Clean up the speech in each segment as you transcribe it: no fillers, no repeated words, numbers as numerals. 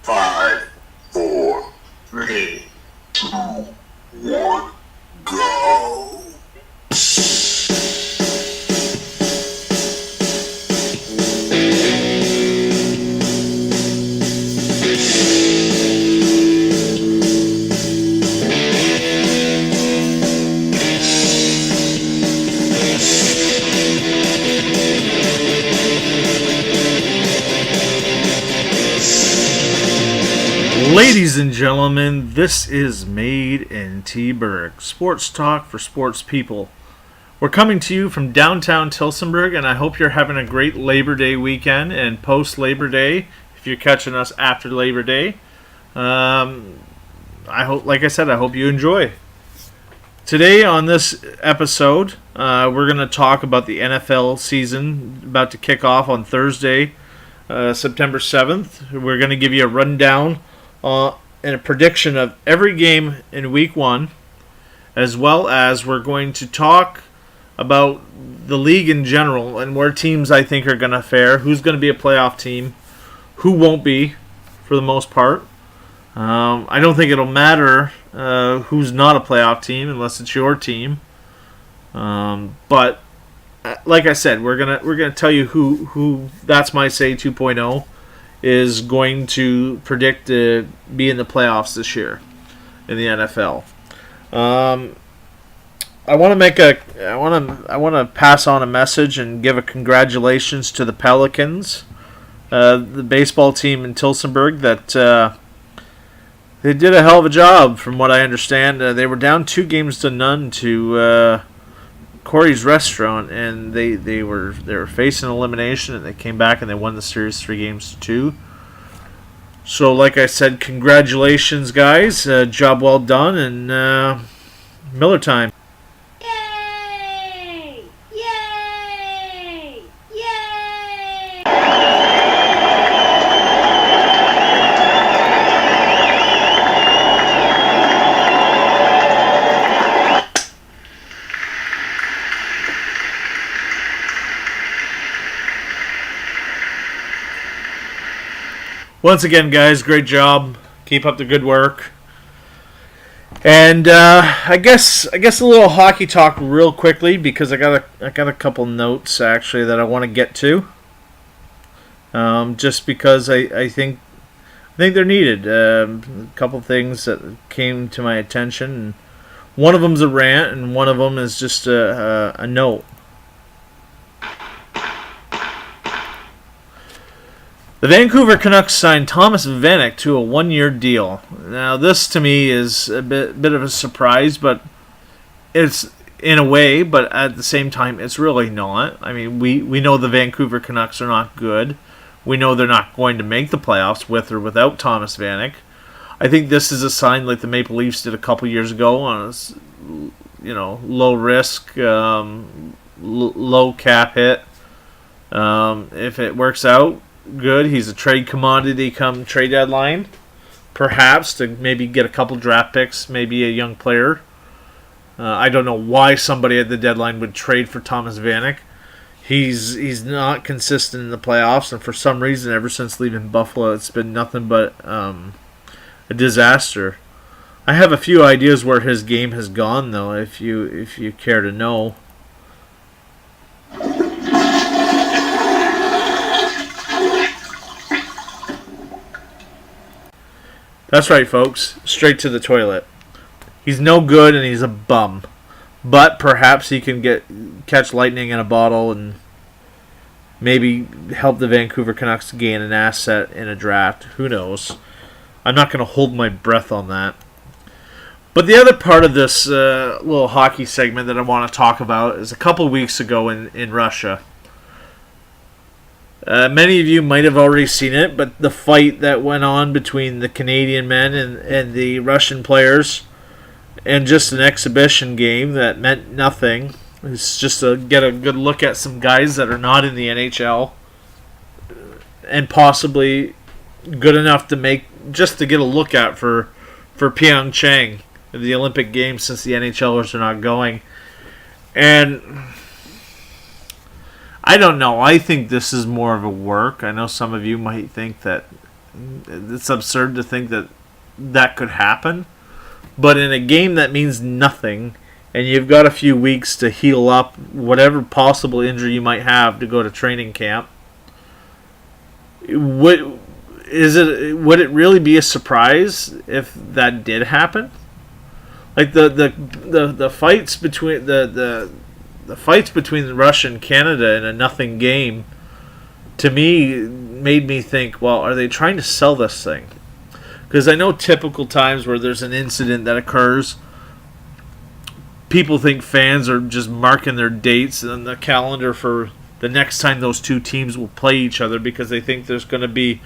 5, 4, 3, 2, 1, go! Ladies and gentlemen, this is Made in Tburg, sports talk for sports people. We're coming to you from downtown Tillsonburg, and I hope you're having a great Labor Day weekend and post-Labor Day, if you're catching us after Labor Day. I hope you enjoy. Today on this episode, we're going to talk about the NFL season about to kick off on Thursday, September 7th. We're going to give you a rundown and a prediction of every game in Week 1, as well as we're going to talk about the league in general and where teams I think are going to fare, who's going to be a playoff team, who won't be, for the most part. I don't think it'll matter who's not a playoff team unless it's your team. But like I said, we're gonna tell you who That's My Say 2.0 is going to predict to be in the playoffs this year in the NFL. I want to pass on a message and give a congratulations to the Pelicans, the baseball team in Tillsonburg. That they did a hell of a job, from what I understand. They were down 2-0 to Corey's Restaurant, and they were facing elimination, and they came back and they won the series 3-2. So, like I said, congratulations, guys. Job well done, and Miller time. Yay! Yay! Yay! Once again, guys, great job. Keep up the good work. And I guess a little hockey talk real quickly, because I got a couple notes actually that I want to get to. Just because I think they're needed. A couple things that came to my attention. And one of them's a rant, and one of them is just a note. The Vancouver Canucks signed Thomas Vanek to a 1-year deal. Now, this to me is a bit of a surprise, but it's in a way, but at the same time, it's really not. I mean, we know the Vancouver Canucks are not good. We know they're not going to make the playoffs with or without Thomas Vanek. I think this is a sign like the Maple Leafs did a couple years ago on a low risk, low cap hit. If it works out, good. He's a trade commodity come trade deadline, perhaps, to maybe get a couple draft picks, maybe a young player. I don't know why somebody at the deadline would trade for Thomas Vanek. He's not consistent in the playoffs, and for some reason, ever since leaving Buffalo, it's been nothing but a disaster. I have a few ideas where his game has gone, though, if you care to know. That's right, folks. Straight to the toilet. He's no good, and he's a bum. But perhaps he can catch lightning in a bottle and maybe help the Vancouver Canucks gain an asset in a draft. Who knows? I'm not going to hold my breath on that. But the other part of this little hockey segment that I want to talk about is a couple weeks ago in Russia. Many of you might have already seen it, but the fight that went on between the Canadian men and the Russian players, and just an exhibition game that meant nothing. It's just to get a good look at some guys that are not in the NHL, and possibly good enough to get a look at for Pyeongchang, the Olympic Games, since the NHLers are not going. And I don't know. I think this is more of a work. I know some of you might think that It's absurd to think that that could happen. But in a game that means nothing, and you've got a few weeks to heal up whatever possible injury you might have to go to training camp, would it really be a surprise if that did happen? Like the fights between the fights between Russia and Canada in a nothing game, to me, made me think, well, are they trying to sell this thing? Because I know typical times where there's an incident that occurs, people think fans are just marking their dates on the calendar for the next time those two teams will play each other, because they think there's going to be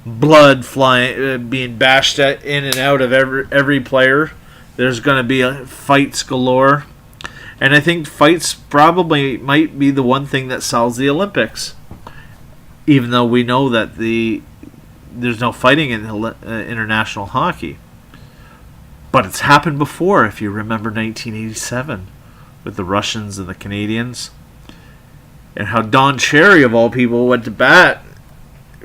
blood flying, being bashed in and out of every player. There's going to be fights galore. And I think fights probably might be the one thing that sells the Olympics. Even though we know that there's no fighting in international hockey. But it's happened before, if you remember 1987, with the Russians and the Canadians. And how Don Cherry, of all people, went to bat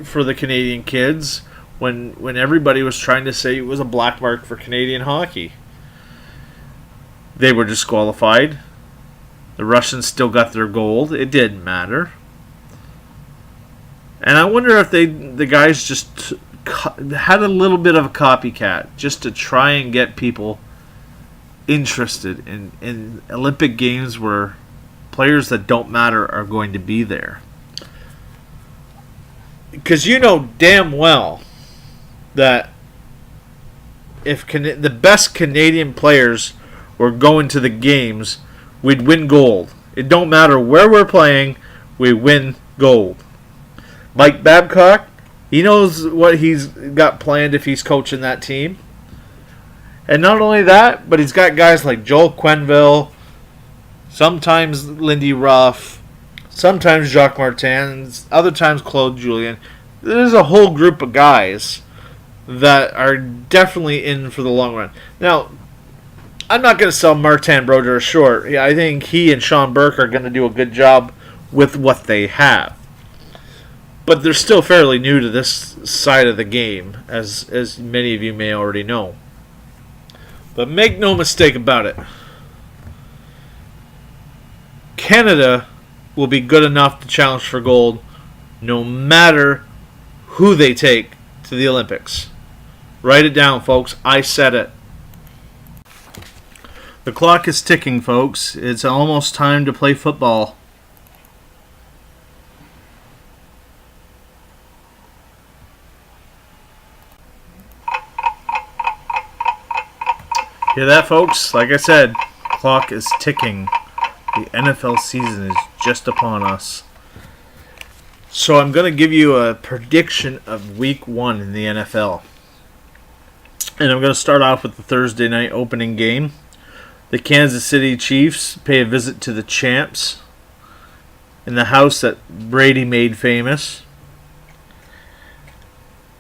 for the Canadian kids when everybody was trying to say it was a black mark for Canadian hockey. They were disqualified. The Russians still got their gold. It didn't matter. And I wonder if the guys just had a little bit of a copycat just to try and get people interested in Olympic Games where players that don't matter are going to be there. Because you know damn well that if the best Canadian players were going to the games, we'd win gold. It don't matter where we're playing, we win gold. Mike Babcock, he knows what he's got planned if he's coaching that team. And not only that, but he's got guys like Joel Quenneville, sometimes Lindy Ruff, sometimes Jacques Martin, other times Claude Julien. There's a whole group of guys that are definitely in for the long run. Now, I'm not going to sell Martin Brodeur short. Yeah, I think he and Sean Burke are going to do a good job with what they have. But they're still fairly new to this side of the game, as many of you may already know. But make no mistake about it. Canada will be good enough to challenge for gold no matter who they take to the Olympics. Write it down, folks. I said it. The clock is ticking, folks. It's almost time to play football. Hear that, folks? Like I said, clock is ticking. The NFL season is just upon us. So I'm going to give you a prediction of Week 1 in the NFL. And I'm going to start off with the Thursday night opening game. The Kansas City Chiefs pay a visit to the champs in the house that Brady made famous.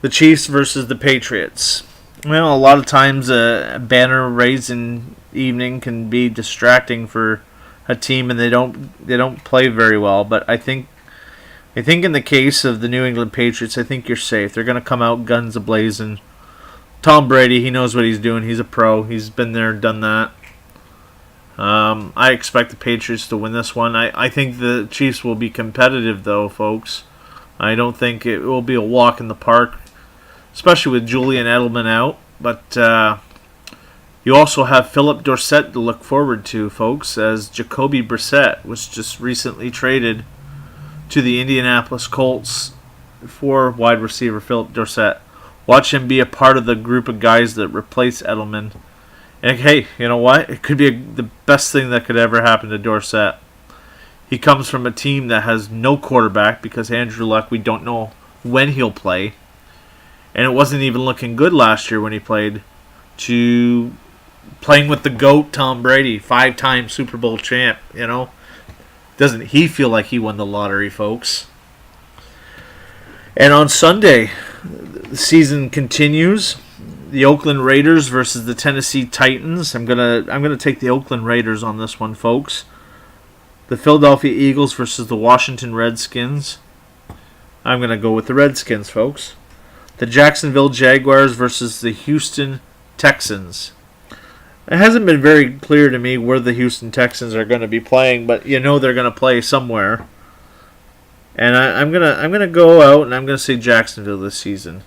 The Chiefs versus the Patriots. Well, a lot of times a banner raising evening can be distracting for a team, and they don't play very well. But I think in the case of the New England Patriots, I think you're safe. They're going to come out guns a-blazing. Tom Brady, he knows what he's doing. He's a pro. He's been there, done that. I expect the Patriots to win this one. I think the Chiefs will be competitive, though, folks. I don't think it will be a walk in the park, especially with Julian Edelman out. But you also have Philip Dorsett to look forward to, folks, as Jacoby Brissett was just recently traded to the Indianapolis Colts for wide receiver Philip Dorsett. Watch him be a part of the group of guys that replace Edelman. And hey, you know what? It could be the best thing that could ever happen to Dorsett. He comes from a team that has no quarterback because Andrew Luck, we don't know when he'll play. And it wasn't even looking good last year when he played, to playing with the GOAT, Tom Brady, 5-time Super Bowl champ, you know. Doesn't he feel like he won the lottery, folks? And on Sunday, the season continues. The Oakland Raiders versus the Tennessee Titans. I'm gonna take the Oakland Raiders on this one, folks. The Philadelphia Eagles versus the Washington Redskins. I'm gonna go with the Redskins, folks. The Jacksonville Jaguars versus the Houston Texans. It hasn't been very clear to me where the Houston Texans are going to be playing, but you know they're going to play somewhere. And I'm gonna go out and I'm gonna say Jacksonville this season.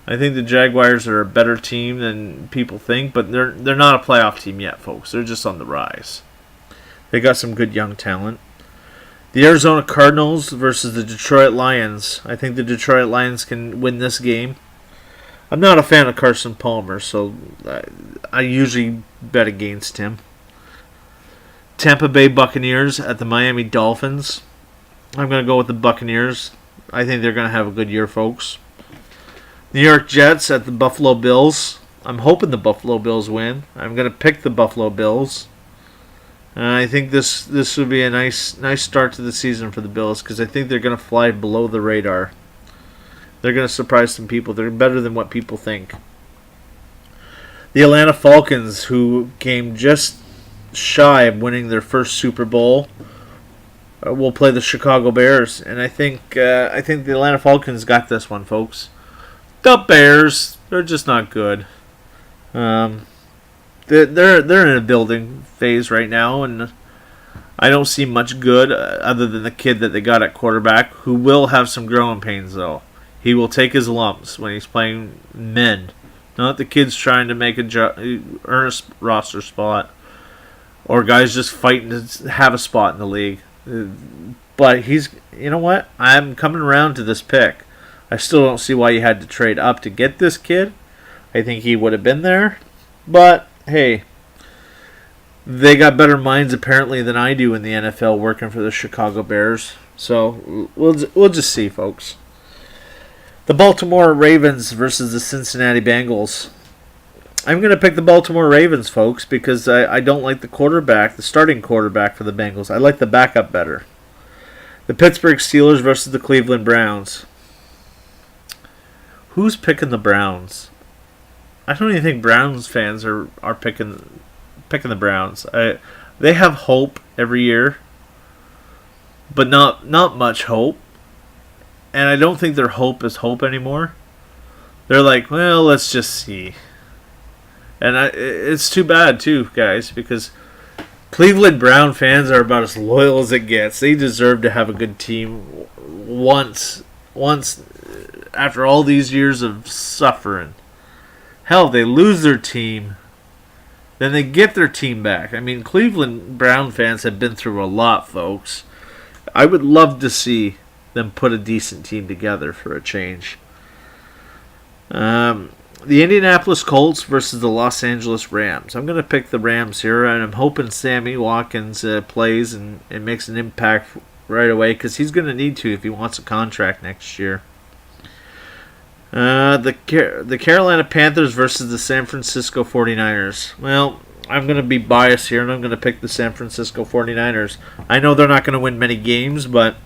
I think the Jaguars are a better team than people think, but they're not a playoff team yet, folks. They're just on the rise. They got some good young talent. The Arizona Cardinals versus the Detroit Lions. I think the Detroit Lions can win this game. I'm not a fan of Carson Palmer, so I usually bet against him. Tampa Bay Buccaneers at the Miami Dolphins. I'm going to go with the Buccaneers. I think they're going to have a good year, folks. New York Jets at the Buffalo Bills. I'm hoping the Buffalo Bills win. I'm going to pick the Buffalo Bills. I think this would be a nice start to the season for the Bills because I think they're going to fly below the radar. They're going to surprise some people. They're better than what people think. The Atlanta Falcons, who came just shy of winning their first Super Bowl, will play the Chicago Bears, and I think the Atlanta Falcons got this one, folks. The Bears, they're just not good. They're in a building phase right now, and I don't see much good other than the kid that they got at quarterback, who will have some growing pains though. He will take his lumps when he's playing men, not the kids trying to make earn a roster spot, or guys just fighting to have a spot in the league. But you know what? I'm coming around to this pick. I still don't see why you had to trade up to get this kid. I think he would have been there. But, hey, they got better minds apparently than I do in the NFL working for the Chicago Bears. So, we'll just see, folks. The Baltimore Ravens versus the Cincinnati Bengals. I'm going to pick the Baltimore Ravens, folks, because I don't like the starting quarterback for the Bengals. I like the backup better. The Pittsburgh Steelers versus the Cleveland Browns. Who's picking the Browns? I don't even think Browns fans are picking the Browns. They have hope every year, but not much hope. And I don't think their hope is hope anymore. They're like, well, let's just see. And it's too bad, too, guys, because Cleveland Brown fans are about as loyal as it gets. They deserve to have a good team once after all these years of suffering. Hell, they lose their team, then they get their team back. I mean, Cleveland Brown fans have been through a lot, folks. I would love to see them put a decent team together for a change. The Indianapolis Colts versus the Los Angeles Rams. I'm going to pick the Rams here, and I'm hoping Sammy Watkins plays and makes an impact right away because he's going to need to if he wants a contract next year. The Carolina Panthers versus the San Francisco 49ers. Well, I'm going to be biased here, and I'm going to pick the San Francisco 49ers. I know they're not going to win many games, but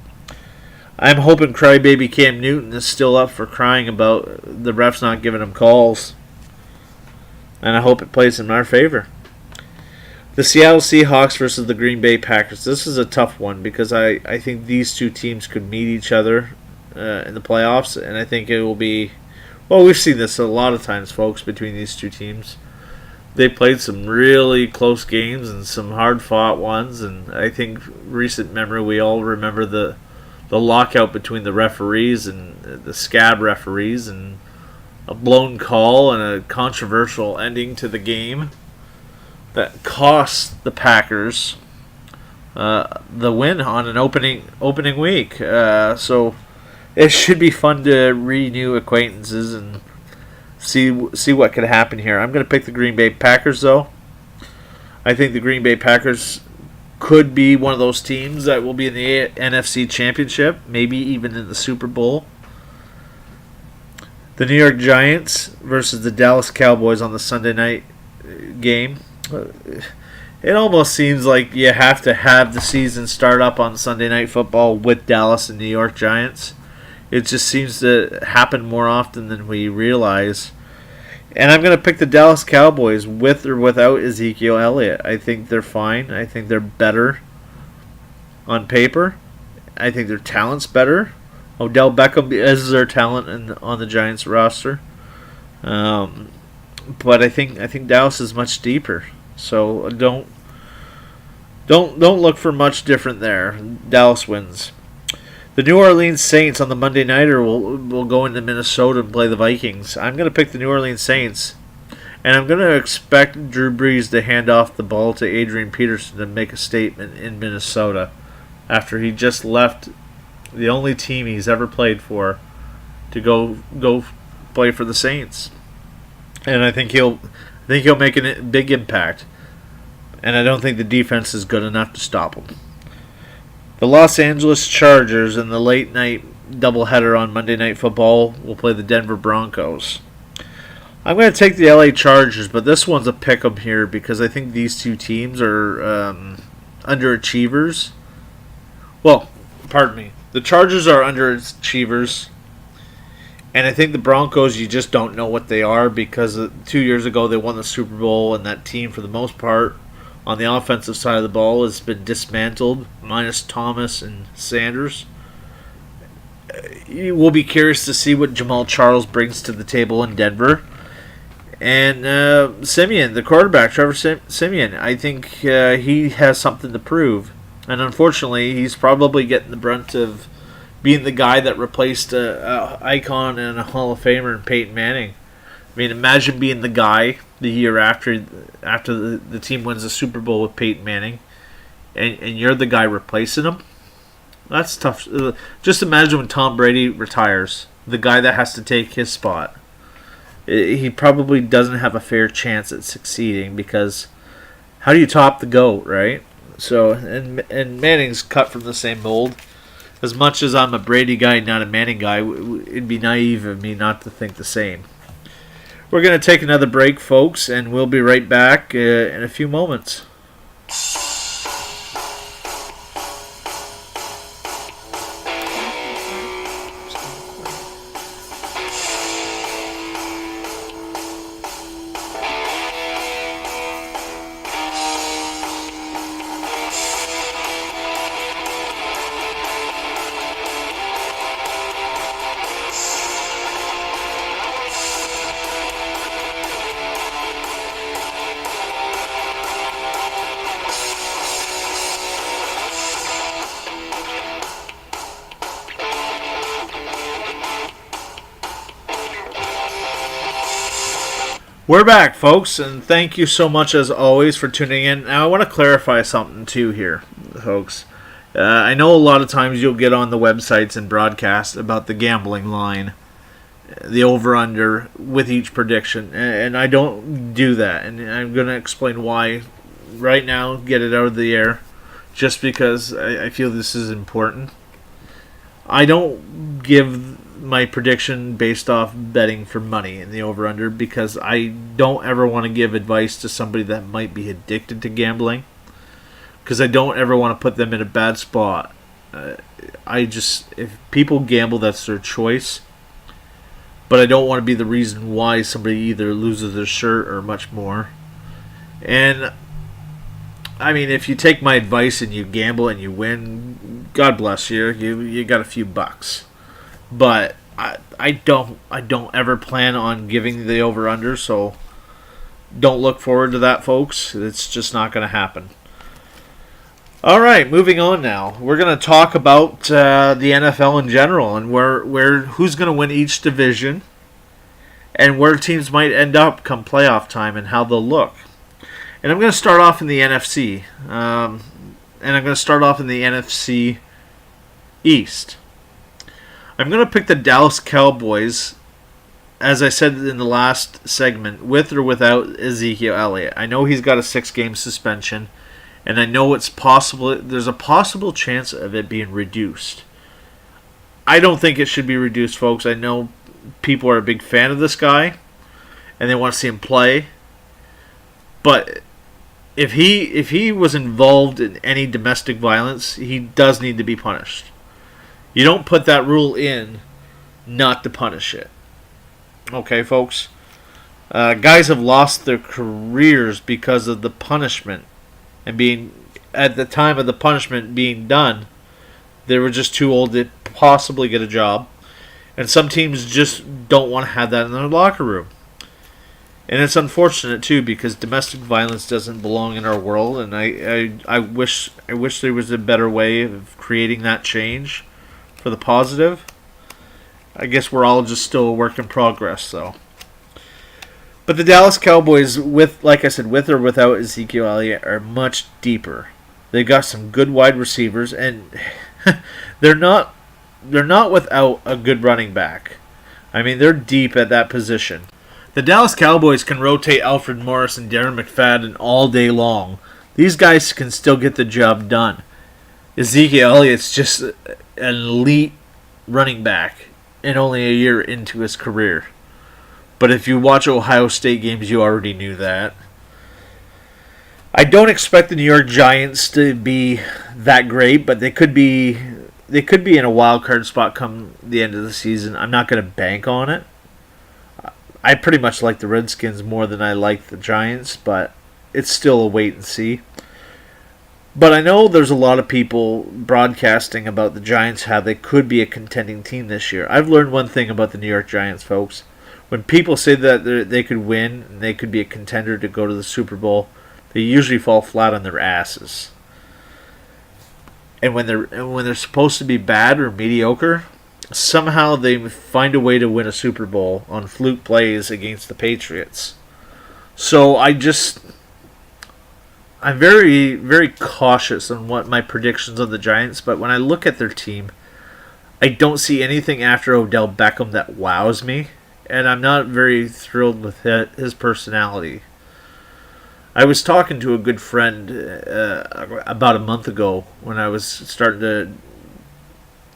I'm hoping crybaby Cam Newton is still up for crying about the refs not giving him calls. And I hope it plays in our favor. The Seattle Seahawks versus the Green Bay Packers. This is a tough one because I think these two teams could meet each other in the playoffs. And I think it will be... Well, we've seen this a lot of times, folks, between these two teams. They played some really close games and some hard-fought ones. And I think recent memory, we all remember the lockout between the referees and the scab referees and a blown call and a controversial ending to the game that cost the Packers the win on an opening week. So it should be fun to renew acquaintances and see what could happen here. I'm going to pick the Green Bay Packers, though. I think the Green Bay Packers could be one of those teams that will be in the NFC Championship, maybe even in the Super Bowl. The New York Giants versus the Dallas Cowboys on the Sunday night game. It almost seems like you have to have the season start up on Sunday Night Football with Dallas and New York Giants. It just seems to happen more often than we realize. And I'm going to pick the Dallas Cowboys with or without Ezekiel Elliott. I think they're fine. I think they're better on paper. I think their talent's better Odell Beckham is their talent on the Giants roster. But I think Dallas is much deeper. So don't look for much different there. Dallas wins. The New Orleans Saints on the Monday Nighter will go into Minnesota and play the Vikings. I'm going to pick the New Orleans Saints. And I'm going to expect Drew Brees to hand off the ball to Adrian Peterson to make a statement in Minnesota after he just left the only team he's ever played for to go play for the Saints. And I think he'll make a big impact. And I don't think the defense is good enough to stop him. The Los Angeles Chargers in the late night doubleheader on Monday Night Football will play the Denver Broncos. I'm going to take the LA Chargers, but this one's a pick-em here because I think these two teams are underachievers. Well, pardon me. The Chargers are underachievers, and I think the Broncos, you just don't know what they are because 2 years ago they won the Super Bowl, and that team, for the most part, on the offensive side of the ball has been dismantled, minus Thomas and Sanders. You will be curious to see what Jamal Charles brings to the table in Denver. And Simeon, the quarterback, Trevor Simeon, I think he has something to prove. And unfortunately, he's probably getting the brunt of being the guy that replaced an icon and a Hall of Famer in Peyton Manning. I mean, imagine being the guy the year after the team wins the Super Bowl with Peyton Manning, and you're the guy replacing him. That's tough. Just imagine when Tom Brady retires, the guy that has to take his spot. He probably doesn't have a fair chance at succeeding because how do you top the GOAT, right? So, and Manning's cut from the same mold. As much as I'm a Brady guy, not a Manning guy, it'd be naive of me not to think the same. We're going to take another break, folks, and we'll be right back in a few moments. We're back, folks, and thank you so much, as always, for tuning in. Now, I want to clarify something, too, here, folks. I know a lot of times you'll get on the websites and broadcast about the gambling line, the over-under, with each prediction, and I don't do that, and I'm going to explain why right now, get it out of the air, just because I feel this is important. I don't give my prediction based off betting for money in the over-under because I don't ever want to give advice to somebody that might be addicted to gambling because I don't ever want to put them in a bad spot. If people gamble, that's their choice, but I don't want to be the reason why somebody either loses their shirt or much more. And I mean, if you take my advice and you gamble and you win, God bless you. You got a few bucks. But I don't ever plan on giving the over-under, so don't look forward to that, folks. It's just not going to happen. All right, moving on now. We're going to talk about the NFL in general and who's going to win each division and where teams might end up come playoff time and how they'll look. And I'm going to start off in the NFC. And I'm going to start off in the NFC East. I'm going to pick the Dallas Cowboys, as I said in the last segment, with or without Ezekiel Elliott. I know he's got a 6-game suspension, and I know it's possible. There's a possible chance of it being reduced. I don't think it should be reduced, folks. I know people are a big fan of this guy, and they want to see him play. But if he was involved in any domestic violence, he does need to be punished. You don't put that rule in not to punish it. Okay, folks? Guys have lost their careers because of the punishment. And being at the time of the punishment being done, they were just too old to could possibly get a job. And some teams just don't want to have that in their locker room. And it's unfortunate too, because domestic violence doesn't belong in our world, and I wish there was a better way of creating that change for the positive. I guess we're all just still a work in progress, though. But the Dallas Cowboys, like I said, with or without Ezekiel Elliott, are much deeper. They've got some good wide receivers, and they're not without a good running back. I mean, they're deep at that position. The Dallas Cowboys can rotate Alfred Morris and Darren McFadden all day long. These guys can still get the job done. Ezekiel Elliott's just an elite running back and only a year into his career. But if you watch Ohio State games, you already knew that. I don't expect the New York Giants to be that great, but they could be in a wild card spot come the end of the season. I'm not going to bank on it. I pretty much like the Redskins more than I like the Giants, but it's still a wait and see. But I know there's a lot of people broadcasting about the Giants, how they could be a contending team this year. I've learned one thing about the New York Giants, folks. When people say that they could win and they could be a contender to go to the Super Bowl, they usually fall flat on their asses. And when they're supposed to be bad or mediocre, somehow they find a way to win a Super Bowl on fluke plays against the Patriots. So I'm very, very cautious on what my predictions of the Giants, but when I look at their team, I don't see anything after Odell Beckham that wows me, and I'm not very thrilled with his personality. I was talking to a good friend about a month ago when I was starting to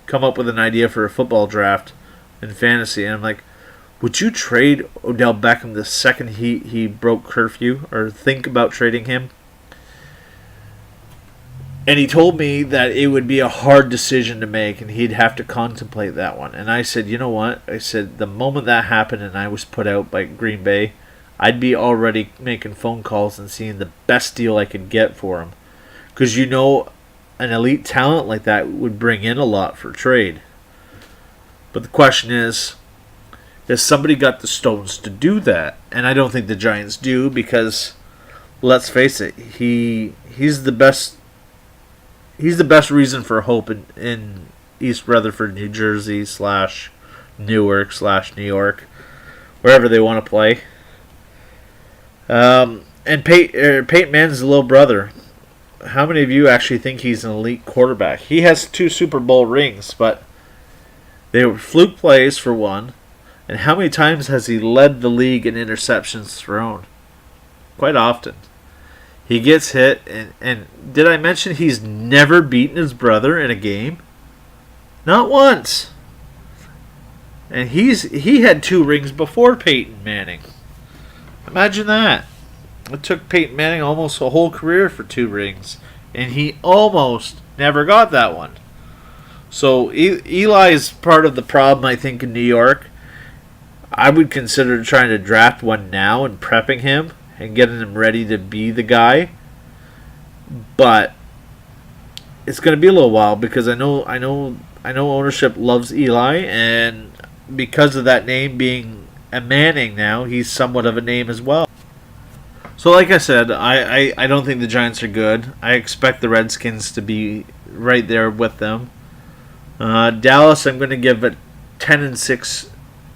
come up with an idea for a football draft in fantasy, and I'm like, would you trade Odell Beckham the second he broke curfew, or think about trading him? And he told me that it would be a hard decision to make and he'd have to contemplate that one. And I said, you know what? I said, the moment that happened and I was put out by Green Bay, I'd be already making phone calls and seeing the best deal I could get for him. Because an elite talent like that would bring in a lot for trade. But the question is, has somebody got the stones to do that? And I don't think the Giants do, because let's face it, he's the best reason for hope in East Rutherford, New Jersey / Newark / New York, wherever they want to play. And Peyton Manning's little brother. How many of you actually think he's an elite quarterback? He has 2 Super Bowl rings, but they were fluke plays for one. And how many times has he led the league in interceptions thrown? Quite often. He gets hit, and did I mention he's never beaten his brother in a game? Not once. And he had 2 rings before Peyton Manning. Imagine that. It took Peyton Manning almost a whole career for 2 rings, and he almost never got that one. So Eli is part of the problem, I think, in New York. I would consider trying to draft one now and prepping him and getting him ready to be the guy. But it's going to be a little while, because I know ownership loves Eli, and because of that name being a Manning now, he's somewhat of a name as well. So like I said, I don't think the Giants are good. I expect the Redskins to be right there with them. Dallas, I'm going to give a 10-6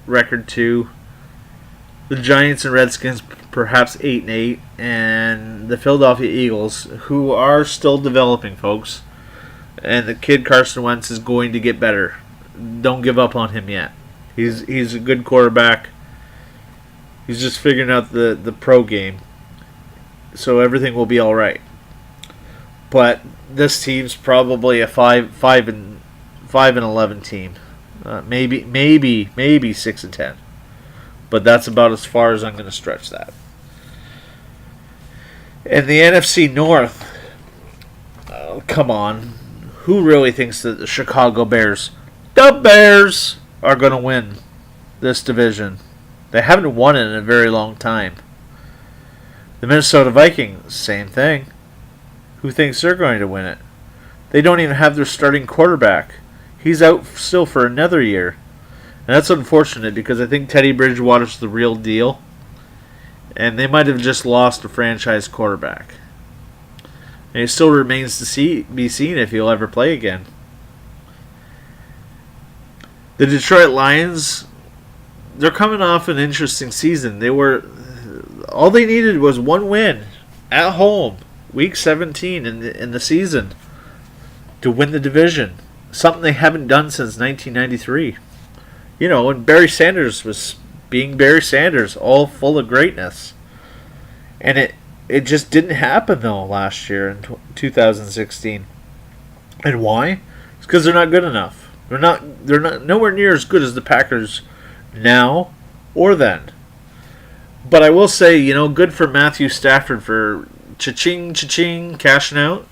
record to. The Giants and Redskins, perhaps 8-8, and the Philadelphia Eagles, who are still developing, folks. And the kid Carson Wentz is going to get better. Don't give up on him yet. He's a good quarterback. He's just figuring out the pro game, so everything will be all right. But this team's probably a 5-11 team, maybe 6-10. But that's about as far as I'm going to stretch that. And the NFC North, come on, who really thinks that the Chicago Bears, are going to win this division? They haven't won it in a very long time. The Minnesota Vikings, same thing. Who thinks they're going to win it? They don't even have their starting quarterback. He's out still for another year. And that's unfortunate because I think Teddy Bridgewater's the real deal. And they might have just lost a franchise quarterback. And it still remains to be seen if he'll ever play again. The Detroit Lions, they're coming off an interesting season. All they needed was one win at home, week 17 in the season, to win the division. Something they haven't done since 1993. And Barry Sanders was being Barry Sanders, all full of greatness. And it just didn't happen, though, last year in 2016. And why? It's because they're not good enough. They're not nowhere near as good as the Packers now or then. But I will say, good for Matthew Stafford for cha-ching, cashing out.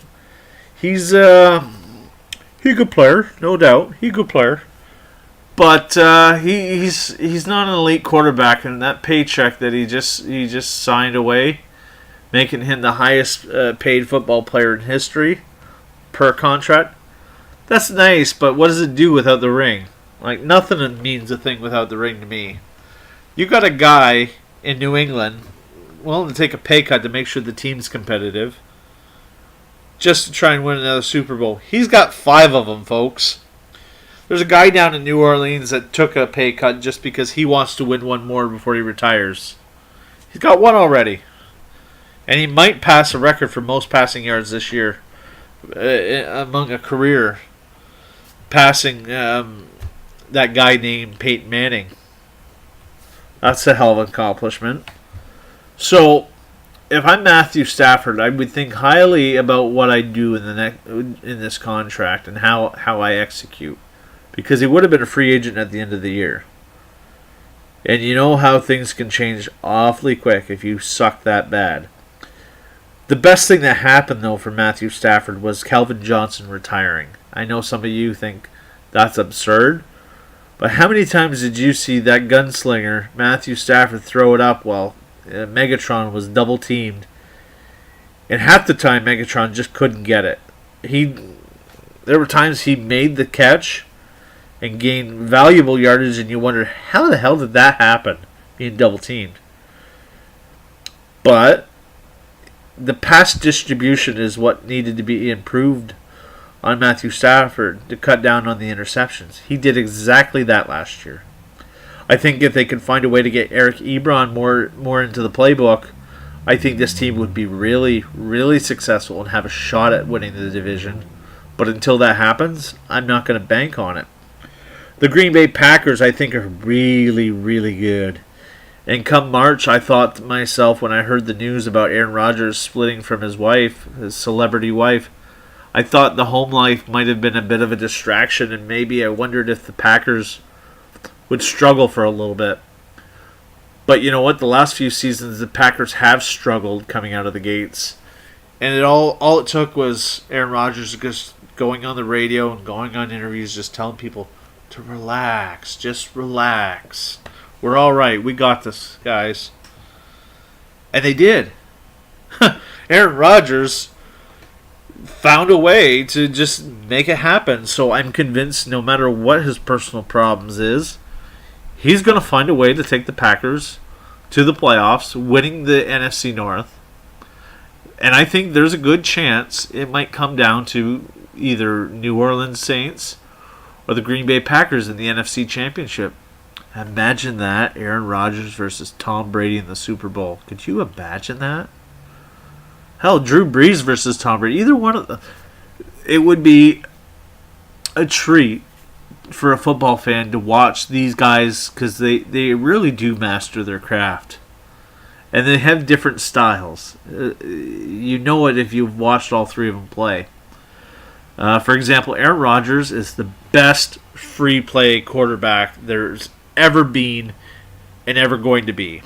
He's a good player, no doubt. He's a good player. But he's not an elite quarterback, and that paycheck that he just signed away, making him the highest paid football player in history per contract. That's nice, but what does it do without the ring? Like, nothing means a thing without the ring to me. You got a guy in New England willing to take a pay cut to make sure the team's competitive, just to try and win another Super Bowl. He's got 5 of them, folks. There's a guy down in New Orleans that took a pay cut just because he wants to win one more before he retires. He's got 1 already. And he might pass a record for most passing yards this year among a career, passing that guy named Peyton Manning. That's a hell of an accomplishment. So, if I'm Matthew Stafford, I would think highly about what I do in this contract and how I execute. Because he would have been a free agent at the end of the year. And you know how things can change awfully quick if you suck that bad. The best thing that happened, though, for Matthew Stafford was Calvin Johnson retiring. I know some of you think that's absurd. But how many times did you see that gunslinger, Matthew Stafford, throw it up while Megatron was double-teamed? And half the time, Megatron just couldn't get it. There were times he made the catch and gained valuable yardage, and you wonder, how the hell did that happen, being double-teamed? But the pass distribution is what needed to be improved on Matthew Stafford to cut down on the interceptions. He did exactly that last year. I think if they could find a way to get Eric Ebron more into the playbook, I think this team would be really, really successful and have a shot at winning the division. But until that happens, I'm not going to bank on it. The Green Bay Packers, I think, are really, really good. And come March, I thought to myself when I heard the news about Aaron Rodgers splitting from his wife, his celebrity wife, I thought the home life might have been a bit of a distraction, and maybe I wondered if the Packers would struggle for a little bit. But you know what? The last few seasons, the Packers have struggled coming out of the gates. And all it took was Aaron Rodgers just going on the radio and going on interviews, just telling people to relax, just relax. We're all right. We got this, guys. And they did. Aaron Rodgers found a way to just make it happen. So I'm convinced no matter what his personal problems is, he's going to find a way to take the Packers to the playoffs, winning the NFC North. And I think there's a good chance it might come down to either New Orleans Saints or the Green Bay Packers in the NFC Championship. Imagine that, Aaron Rodgers versus Tom Brady in the Super Bowl. Could you imagine that? Hell, Drew Brees versus Tom Brady. Either one of them. It would be a treat for a football fan to watch these guys because they really do master their craft. And they have different styles. You know it if you've watched all 3 of them play. For example, Aaron Rodgers is the best free play quarterback there's ever been and ever going to be.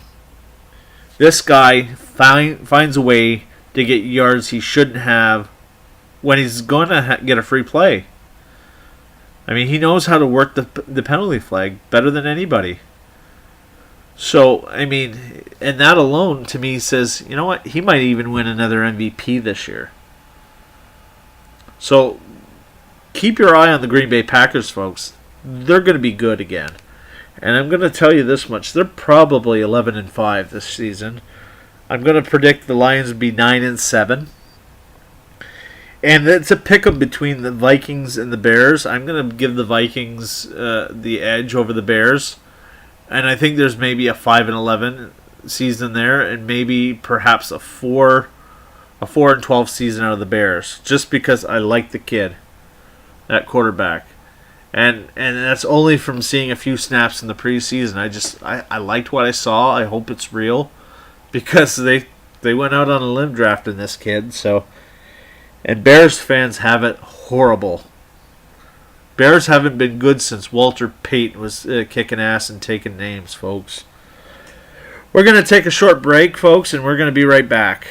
This guy finds a way to get yards he shouldn't have when he's going to get a free play. I mean, he knows how to work the penalty flag better than anybody. So, I mean, and that alone to me says, you know what, he might even win another MVP this year. So, keep your eye on the Green Bay Packers, folks. They're going to be good again. And I'm going to tell you this much. They're probably 11-5 this season. I'm going to predict the Lions will be 9-7. And it's a pick-em between the Vikings and the Bears. I'm going to give the Vikings the edge over the Bears. And I think there's maybe a 5-11 season there, and maybe perhaps a 4-12 season out of the Bears, just because I like the kid at quarterback. And that's only from seeing a few snaps in the preseason. I liked what I saw. I hope it's real, because they went out on a limb drafting this kid. So, and Bears fans have it horrible. Bears haven't been good since Walter Payton was kicking ass and taking names, folks. We're going to take a short break, folks, and we're going to be right back.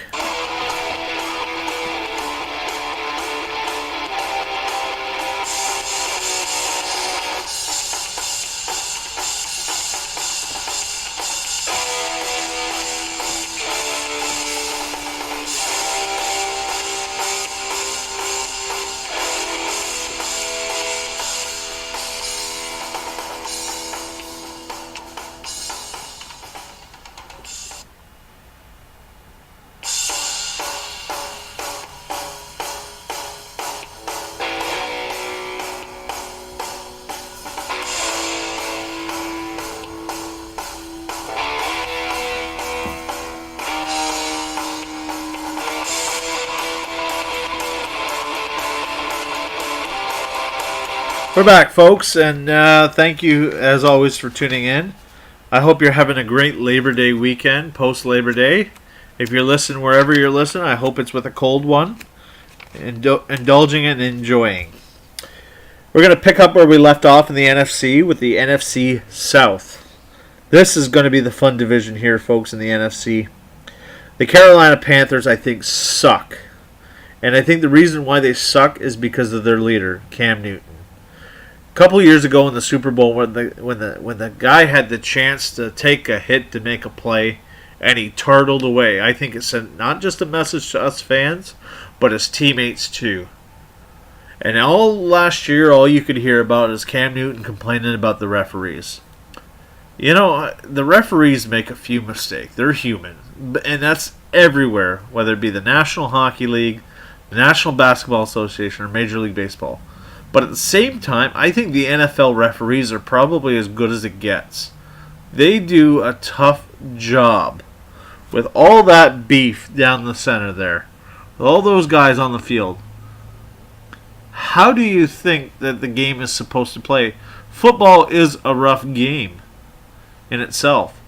We're back, folks, and thank you, as always, for tuning in. I hope you're having a great Labor Day weekend, post-Labor Day. If you're listening wherever you're listening, I hope it's with a cold one, indulging and enjoying. We're going to pick up where we left off in the NFC with the NFC South. This is going to be the fun division here, folks, in the NFC. The Carolina Panthers, I think, suck. And I think the reason why they suck is because of their leader, Cam Newton. A couple years ago in the Super Bowl, when the guy had the chance to take a hit to make a play, and he turtled away, I think it sent not just a message to us fans, but his teammates too. And all last year, all you could hear about is Cam Newton complaining about the referees. You know, the referees make a few mistakes. They're human, and that's everywhere, whether it be the National Hockey League, the National Basketball Association, or Major League Baseball. But at the same time, I think the NFL referees are probably as good as it gets. They do a tough job with all that beef down the center there, with all those guys on the field. How do you think that the game is supposed to play? Football is a rough game in itself.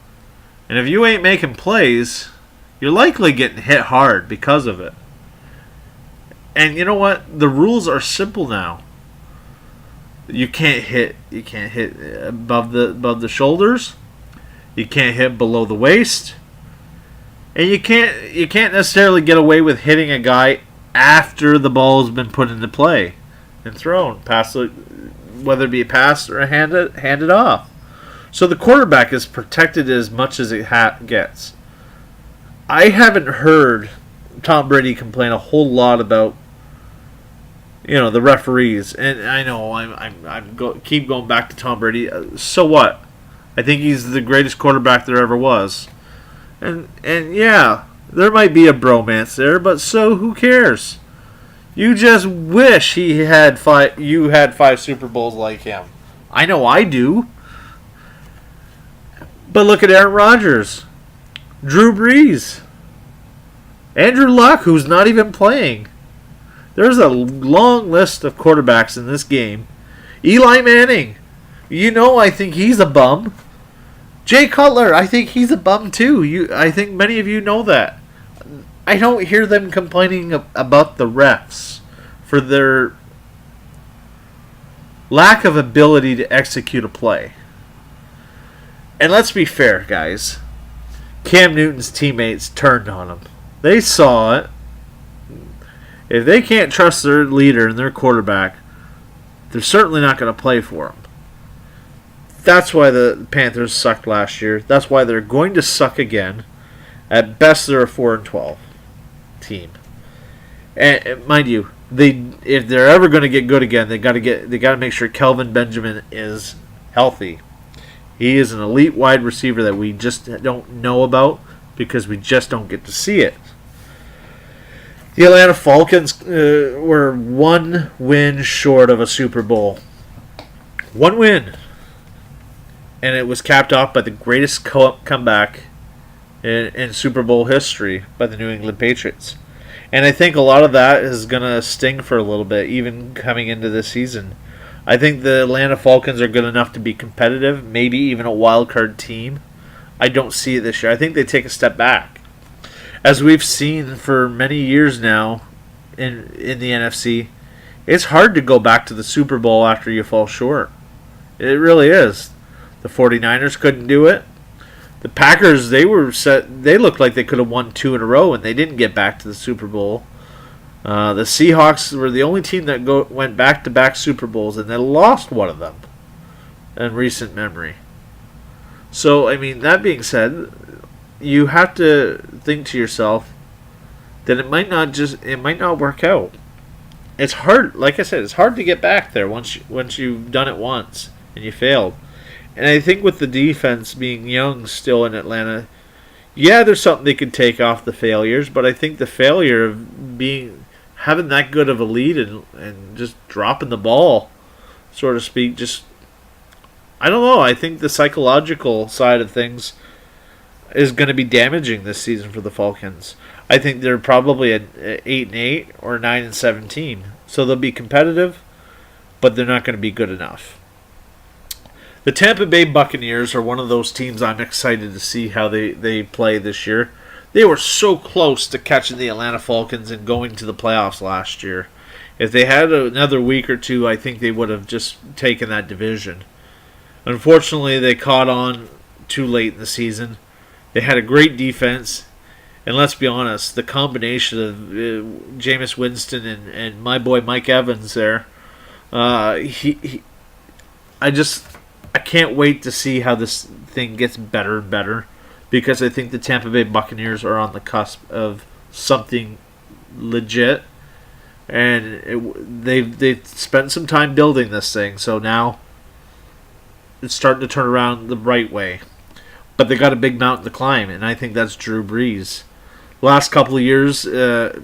And if you ain't making plays, you're likely getting hit hard because of it. And you know what? The rules are simple now. You can't hit above the shoulders. You can't hit below the waist. And you can't necessarily get away with hitting a guy after the ball has been put into play and thrown, whether it be a pass or a handed off. So the quarterback is protected as much as it gets. I haven't heard Tom Brady complain a whole lot about the referees, and I know keep going back to Tom Brady. So what? I think he's the greatest quarterback there ever was, and yeah, there might be a bromance there, but so who cares? You just wish you had 5 Super Bowls like him. I know I do. But look at Aaron Rodgers, Drew Brees, Andrew Luck, who's not even playing. There's a long list of quarterbacks in this game. Eli Manning, I think he's a bum. Jay Cutler, I think he's a bum too. I think many of you know that. I don't hear them complaining about the refs for their lack of ability to execute a play. And let's be fair, guys. Cam Newton's teammates turned on him. They saw it. If they can't trust their leader and their quarterback, they're certainly not going to play for him. That's why the Panthers sucked last year. That's why they're going to suck again. At best, they're a 4-12 team. And mind you, if they're ever going to get good again, they got to make sure Kelvin Benjamin is healthy. He is an elite wide receiver that we just don't know about because we just don't get to see it. The Atlanta Falcons were one win short of a Super Bowl. One win. And it was capped off by the greatest comeback in Super Bowl history by the New England Patriots. And I think a lot of that is going to sting for a little bit, even coming into this season. I think the Atlanta Falcons are good enough to be competitive, maybe even a wild card team. I don't see it this year. I think they take a step back. As we've seen for many years now in the NFC, it's hard to go back to the Super Bowl after you fall short. It really is. The 49ers couldn't do it. The Packers, they looked like they could have won 2 in a row, and they didn't get back to the Super Bowl. The Seahawks were the only team that went back-to-back Super Bowls, and they lost one of them in recent memory. So, I mean, that being said, you have to think to yourself that it might not work out. It's hard, like I said, it's hard to get back there once you've done it once and you failed. And I think with the defense being young still in Atlanta, yeah, there's something they could take off the failures, but I think the failure of having that good of a lead and just dropping the ball, so to speak, I don't know. I think the psychological side of things is going to be damaging this season for the Falcons. I think they're probably an 8-8 or 9-17, so they'll be competitive, but they're not going to be good enough. The Tampa Bay Buccaneers are one of those teams I'm excited to see how they play this year. They were so close to catching the Atlanta Falcons and going to the playoffs last year. If they had another week or two, I think they would have just taken that division. Unfortunately, they caught on too late in the season. They had a great defense, and let's be honest, the combination of Jameis Winston and my boy Mike Evans there, I can't wait to see how this thing gets better and better, because I think the Tampa Bay Buccaneers are on the cusp of something legit, and they've spent some time building this thing, so now it's starting to turn around the right way. But they got a big mountain to climb, and I think that's Drew Brees. Last couple of years, the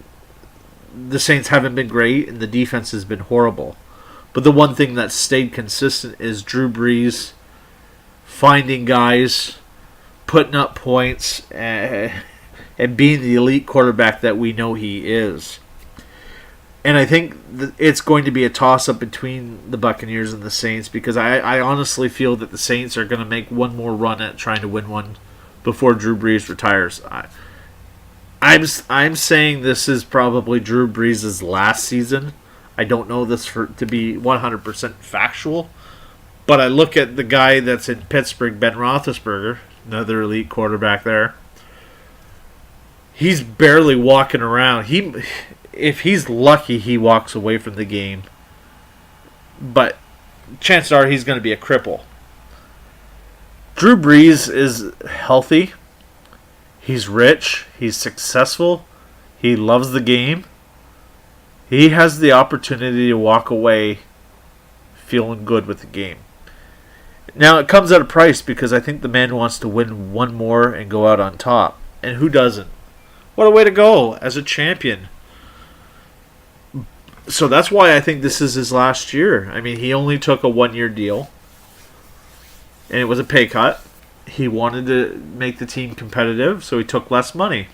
Saints haven't been great, and the defense has been horrible. But the one thing that's stayed consistent is Drew Brees finding guys, putting up points, and being the elite quarterback that we know he is. And I think it's going to be a toss-up between the Buccaneers and the Saints, because I honestly feel that the Saints are going to make one more run at trying to win one before Drew Brees retires. I'm saying this is probably Drew Brees' last season. I don't know this to be 100% factual, but I look at the guy that's in Pittsburgh, Ben Roethlisberger, another elite quarterback there. He's barely walking around. If he's lucky, he walks away from the game, but chances are he's going to be a cripple. Drew Brees is healthy. He's rich. He's successful. He loves the game. He has the opportunity to walk away feeling good with the game. Now, it comes at a price, because I think the man wants to win one more and go out on top. And who doesn't? What a way to go as a champion. So that's why I think this is his last year. I mean, he only took a 1-year deal, and it was a pay cut. He wanted to make the team competitive, so he took less money.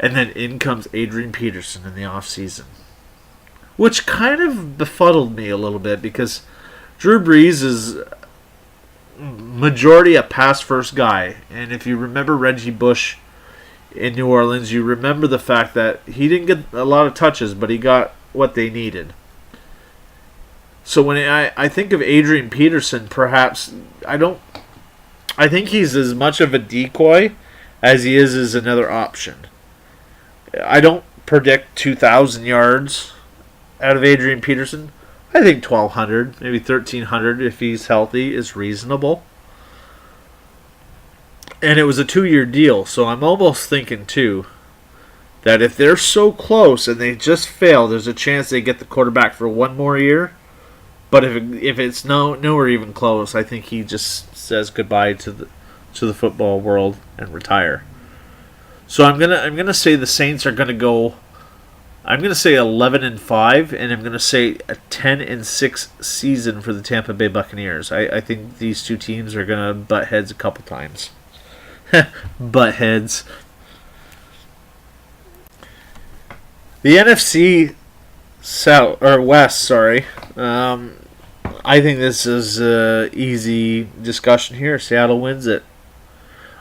And then in comes Adrian Peterson in the offseason, which kind of befuddled me a little bit, because Drew Brees is majority a pass-first guy. And if you remember Reggie Bush in New Orleans, you remember the fact that he didn't get a lot of touches, but he got what they needed. So when I think of Adrian Peterson, perhaps I think he's as much of a decoy as he is as another option. I don't predict 2,000 yards out of Adrian Peterson. I think 1,200, maybe 1,300 if he's healthy is reasonable. And it was a 2-year deal, so I'm almost thinking, too, that if they're so close and they just fail, there's a chance they get the quarterback for one more year. But if it's nowhere even close, I think he just says goodbye to the football world and retire. So I'm gonna say the Saints are gonna go. I'm gonna say 11-5, and I'm gonna say a 10-6 season for the Tampa Bay Buccaneers. I think these two teams are gonna butt heads a couple times. Butt heads. The NFC South or West, sorry. I think this is an easy discussion here. Seattle wins it.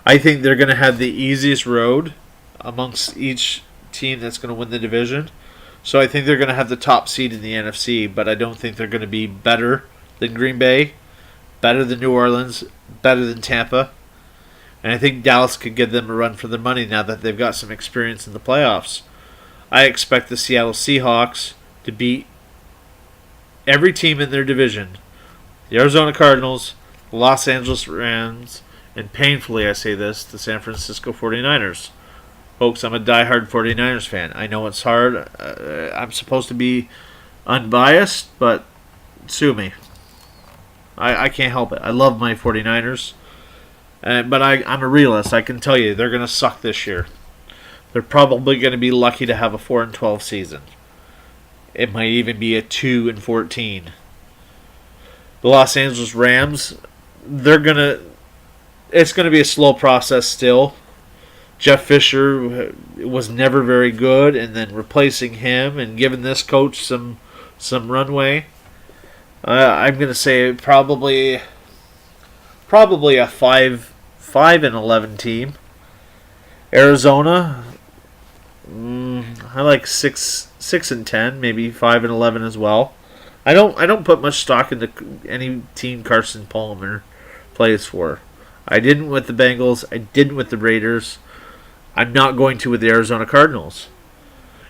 I think they're going to have the easiest road amongst each team that's going to win the division. So I think they're going to have the top seed in the NFC, but I don't think they're going to be better than Green Bay, better than New Orleans, better than Tampa. And I think Dallas could give them a run for their money now that they've got some experience in the playoffs. I expect the Seattle Seahawks to beat every team in their division. The Arizona Cardinals, the Los Angeles Rams, and painfully I say this, the San Francisco 49ers. Folks, I'm a diehard 49ers fan. I know it's hard. I'm supposed to be unbiased, but sue me. I can't help it. I love my 49ers. But I'm a realist. I can tell you they're going to suck this year. They're probably going to be lucky to have a 4-12 season. It might even be a 2-14. The Los Angeles Rams, it's going to be a slow process still. Jeff Fisher was never very good, and then replacing him and giving this coach some runway. I'm going to say probably a 5-11 team. Arizona, I like 6-10, maybe 5-11 as well. I don't put much stock into any team Carson Palmer plays for. I didn't with the Bengals. I didn't with the Raiders. I'm not going to with the Arizona Cardinals.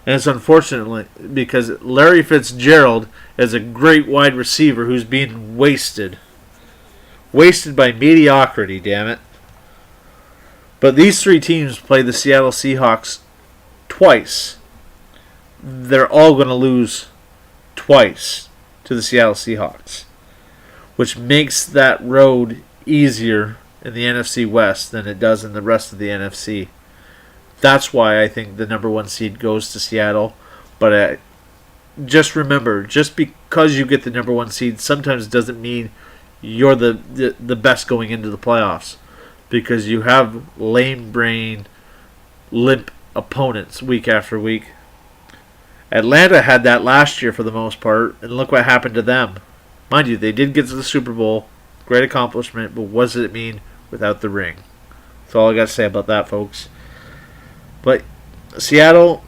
And it's unfortunate because Larry Fitzgerald is a great wide receiver who's being wasted. Wasted by mediocrity, damn it. But these three teams play the Seattle Seahawks twice. They're all going to lose twice to the Seattle Seahawks, which makes that road easier in the NFC West than it does in the rest of the NFC. That's why I think the number one seed goes to Seattle. But just remember, just because you get the number one seed sometimes doesn't mean you're the best going into the playoffs, because you have lame brain, limp opponents week after week. Atlanta had that last year for the most part, and look what happened to them. Mind you, they did get to the Super Bowl. Great accomplishment, but what does it mean without the ring? That's all I got to say about that, folks. But Seattle,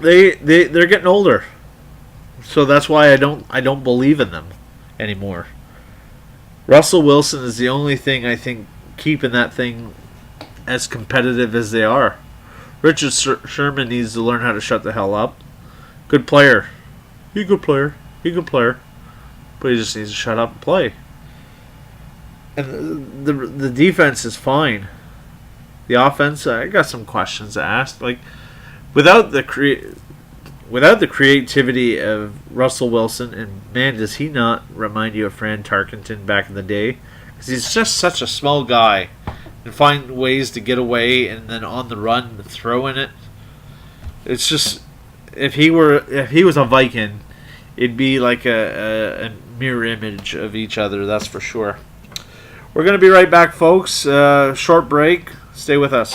they're getting older, so that's why I don't believe in them anymore. Russell Wilson is the only thing I think keeping that thing as competitive as they are. Richard Sherman needs to learn how to shut the hell up. Good player. He's a good player. But he just needs to shut up and play. And the defense is fine. The offense, I got some questions to ask. Like, without the creativity of Russell Wilson, and man, does he not remind you of Fran Tarkenton back in the day? Because he's just such a small guy, and find ways to get away, and then on the run, throw in it. It's just, if he was a Viking, it'd be like a mirror image of each other. That's for sure. We're gonna be right back, folks. Short break. Stay with us.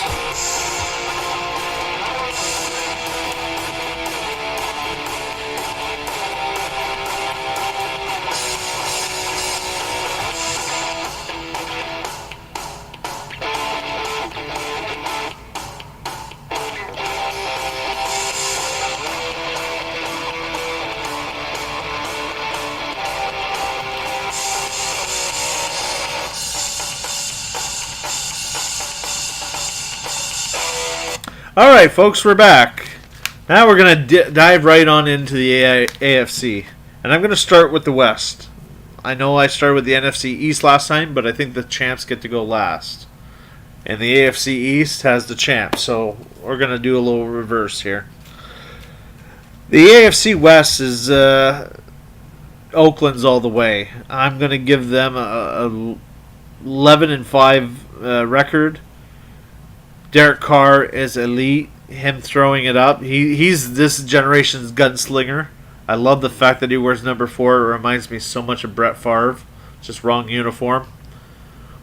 All right, folks, we're back. Now we're going to dive right on into the AFC. And I'm going to start with the West. I know I started with the NFC East last time, but I think the champs get to go last. And the AFC East has the champ. So we're going to do a little reverse here. The AFC West is Oakland's all the way. I'm going to give them a 11-5 record. Derek Carr is elite. Him throwing it up. He's this generation's gunslinger. I love the fact that he wears number 4. It reminds me so much of Brett Favre. Just wrong uniform.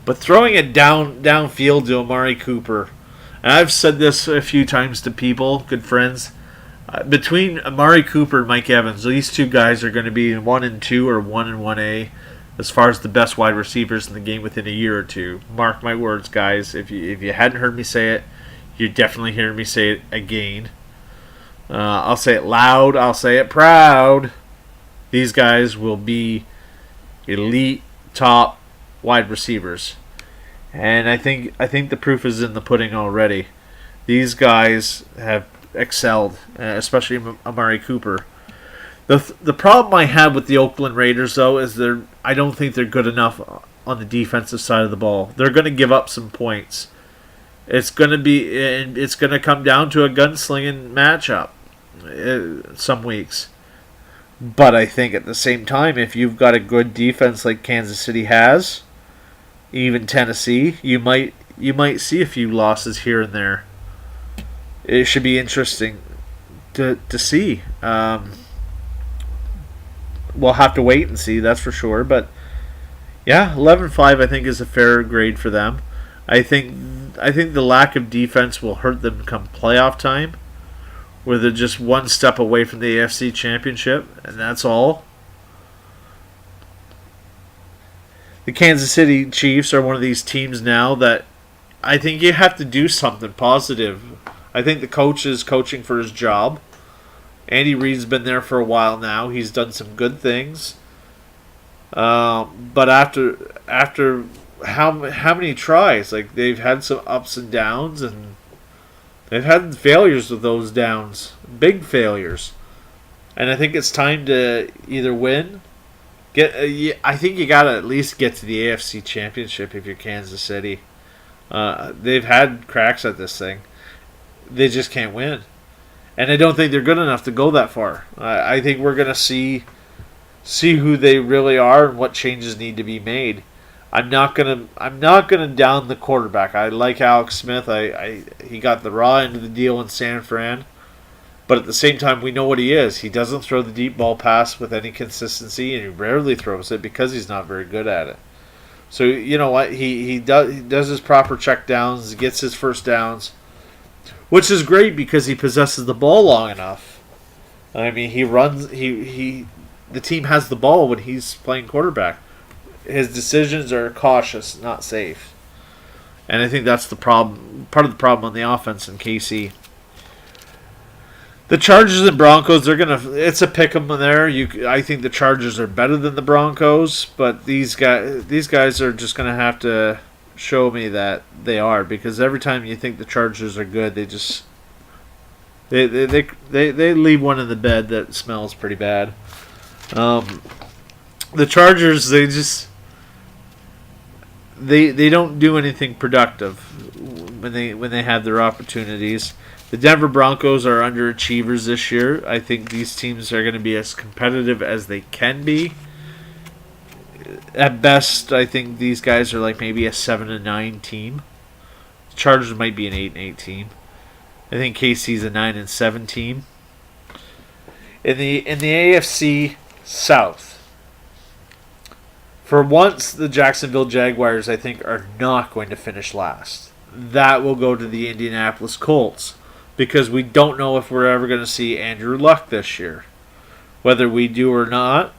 But throwing it downfield to Amari Cooper. And I've said this a few times to people, good friends. Between Amari Cooper and Mike Evans, these two guys are going to be in 1 and 2 or 1 and 1A as far as the best wide receivers in the game within a year or two. Mark my words, guys. If you hadn't heard me say it, you're definitely hearing me say it again. I'll say it loud. I'll say it proud. These guys will be elite, top wide receivers, and I think the proof is in the pudding already. These guys have excelled, especially Amari Cooper. The problem I have with the Oakland Raiders, though, is I don't think they're good enough on the defensive side of the ball. They're going to give up some points. It's going to come down to a gunslinging matchup some weeks. But I think at the same time, if you've got a good defense like Kansas City has, even Tennessee, you might see a few losses here and there. It should be interesting to see. We'll have to wait and see, that's for sure. But yeah, 11-5 I think is a fair grade for them. I think the lack of defense will hurt them come playoff time, where they're just one step away from the AFC Championship, and that's all. The Kansas City Chiefs are one of these teams now that I think you have to do something positive. I think the coach is coaching for his job. Andy Reid's been there for a while now. He's done some good things. But after how many tries? Like, they've had some ups and downs, and they've had failures with those downs. Big failures. And I think it's time to either win. I think you got to at least get to the AFC Championship if you're Kansas City. They've had cracks at this thing. They just can't win. And I don't think they're good enough to go that far. I think we're going to see who they really are and what changes need to be made. I'm not gonna down the quarterback. I like Alex Smith. He got the raw end of the deal in San Fran. But at the same time, we know what he is. He doesn't throw the deep ball pass with any consistency, and he rarely throws it because he's not very good at it. So you know what? He does his proper check downs, gets his first downs, which is great because he possesses the ball long enough. I mean, he runs. The team has the ball when he's playing quarterback. His decisions are cautious, not safe, and I think that's the problem. Part of the problem on the offense in KC. The Chargers and Broncos, it's a pick 'em there. I think the Chargers are better than the Broncos, but these guys are just gonna have to show me that they are, because every time you think the Chargers are good, they leave one in the bed that smells pretty bad. The Chargers, they don't do anything productive when they have their opportunities. The Denver Broncos are underachievers this year. I think these teams are going to be as competitive as they can be. At best, I think these guys are like maybe a 7-9 team. The Chargers might be an 8-8 team. I think KC's a 9-7 team. In the AFC South, for once, the Jacksonville Jaguars, I think, are not going to finish last. That will go to the Indianapolis Colts, because we don't know if we're ever going to see Andrew Luck this year. Whether we do or not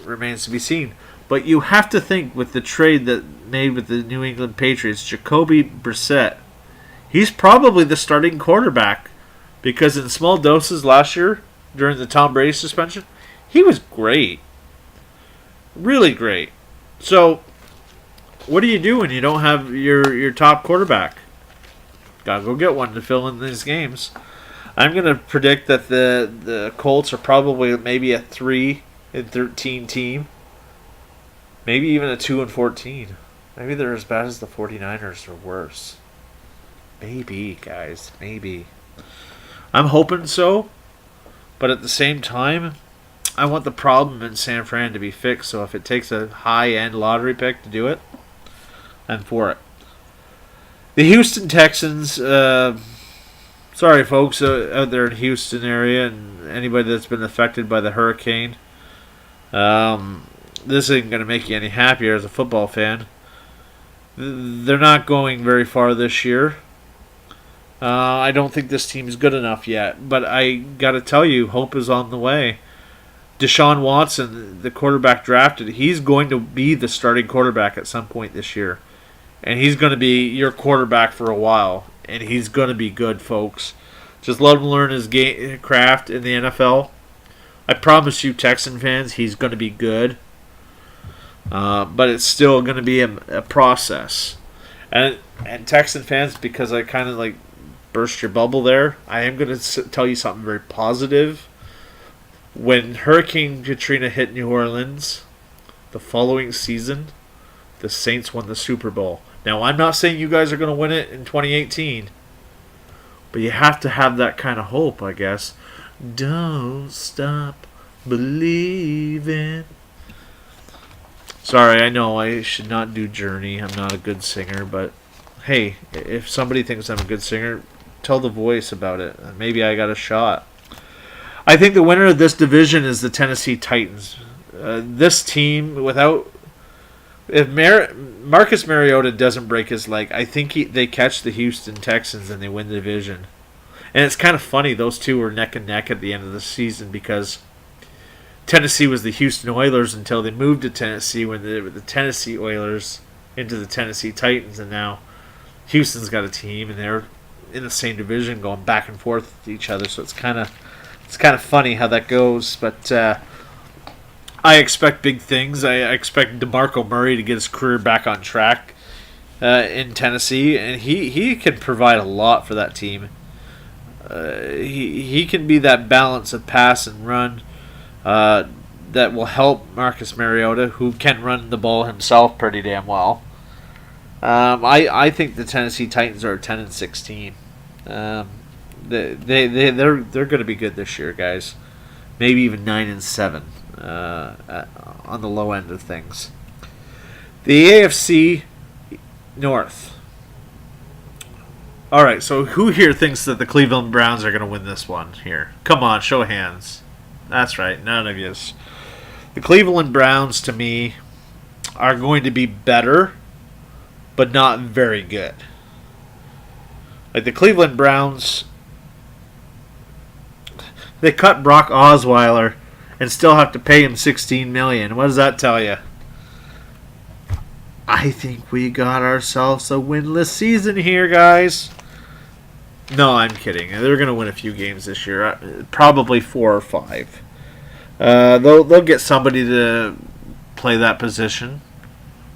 remains to be seen. But you have to think, with the trade that made with the New England Patriots, Jacoby Brissett, he's probably the starting quarterback, because in small doses last year during the Tom Brady suspension, he was great. Really great. So, what do you do when you don't have your top quarterback? Gotta go get one to fill in these games. I'm gonna predict that the Colts are probably maybe a 3-13 team. Maybe even a 2-14. Maybe they're as bad as the 49ers or worse. Maybe, guys. Maybe. I'm hoping so. But at the same time, I want the problem in San Fran to be fixed. So if it takes a high-end lottery pick to do it, I'm for it. The Houston Texans, sorry folks out there in Houston area and anybody that's been affected by the hurricane. This isn't going to make you any happier as a football fan. They're not going very far this year. I don't think this team is good enough yet. But I got to tell you, hope is on the way. Deshaun Watson, the quarterback drafted, he's going to be the starting quarterback at some point this year. And he's going to be your quarterback for a while. And he's going to be good, folks. Just let him learn his craft in the NFL. I promise you, Texan fans, he's going to be good. But it's still going to be a process. And Texan fans, because I kind of like burst your bubble there, I am going to tell you something very positive. When Hurricane Katrina hit New Orleans the following season, the Saints won the Super Bowl. Now, I'm not saying you guys are going to win it in 2018, but you have to have that kind of hope, I guess. Don't stop believing. Sorry, I know I should not do Journey. I'm not a good singer, but hey, if somebody thinks I'm a good singer, tell The Voice about it. Maybe I got a shot. I think the winner of this division is the Tennessee Titans. This team, if Marcus Mariota doesn't break his leg, I think they catch the Houston Texans and they win the division. And it's kind of funny, those two were neck and neck at the end of the season because Tennessee was the Houston Oilers until they moved to Tennessee when they were the Tennessee Oilers into the Tennessee Titans, and now Houston's got a team and they're in the same division going back and forth with each other. So it's kind of funny how that goes, but I expect big things. I expect DeMarco Murray to get his career back on track in Tennessee, and he can provide a lot for that team. He can be that balance of pass and run that will help Marcus Mariota, who can run the ball himself pretty damn well. I think the Tennessee Titans are a 10-6 team. They're going to be good this year, guys. Maybe even 9-7 on the low end of things. The AFC North. All right, so who here thinks that the Cleveland Browns are going to win this one here? Come on, show of hands. That's right, none of you. The Cleveland Browns, to me, are going to be better, but not very good. Like the Cleveland Browns, they cut Brock Osweiler and still have to pay him $16 million. What does that tell you? I think we got ourselves a winless season here, guys. No, I'm kidding. They're going to win a few games this year, probably 4 or 5. They'll get somebody to play that position.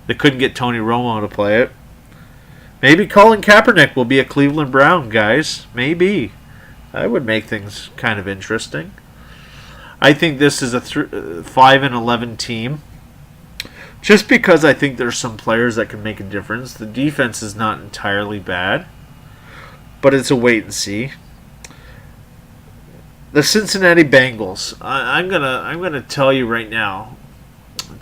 They couldn't get Tony Romo to play it. Maybe Colin Kaepernick will be a Cleveland Brown, guys. Maybe. That would make things kind of interesting. I think this is a 5-11 team. Just because I think there's some players that can make a difference. The defense is not entirely bad, but it's a wait and see. The Cincinnati Bengals. I'm gonna tell you right now,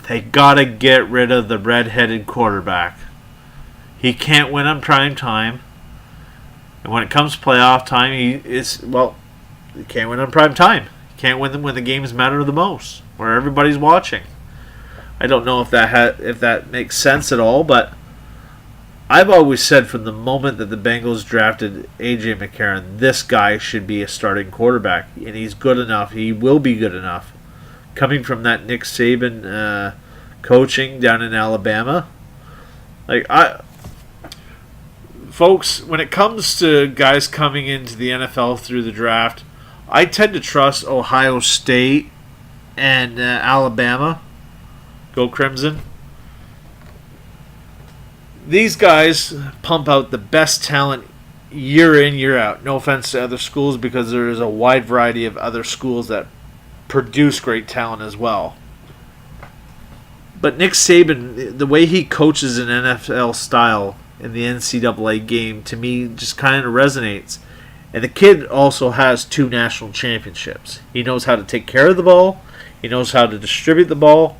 they gotta get rid of the red-headed quarterback. He can't win on prime time, and when it comes to playoff time, he can't win on prime time. He can't win them when the games matter the most, where everybody's watching. I don't know if that makes sense at all, but I've always said from the moment that the Bengals drafted A.J. McCarron, this guy should be a starting quarterback, and he's good enough. He will be good enough. Coming from that Nick Saban coaching down in Alabama, folks, when it comes to guys coming into the NFL through the draft, I tend to trust Ohio State and Alabama. Go Crimson. These guys pump out the best talent year in, year out. No offense to other schools, because there is a wide variety of other schools that produce great talent as well. But Nick Saban, the way he coaches an NFL style in the NCAA game, to me, just kind of resonates. And the kid also has 2 national championships. He knows how to take care of the ball. He knows how to distribute the ball.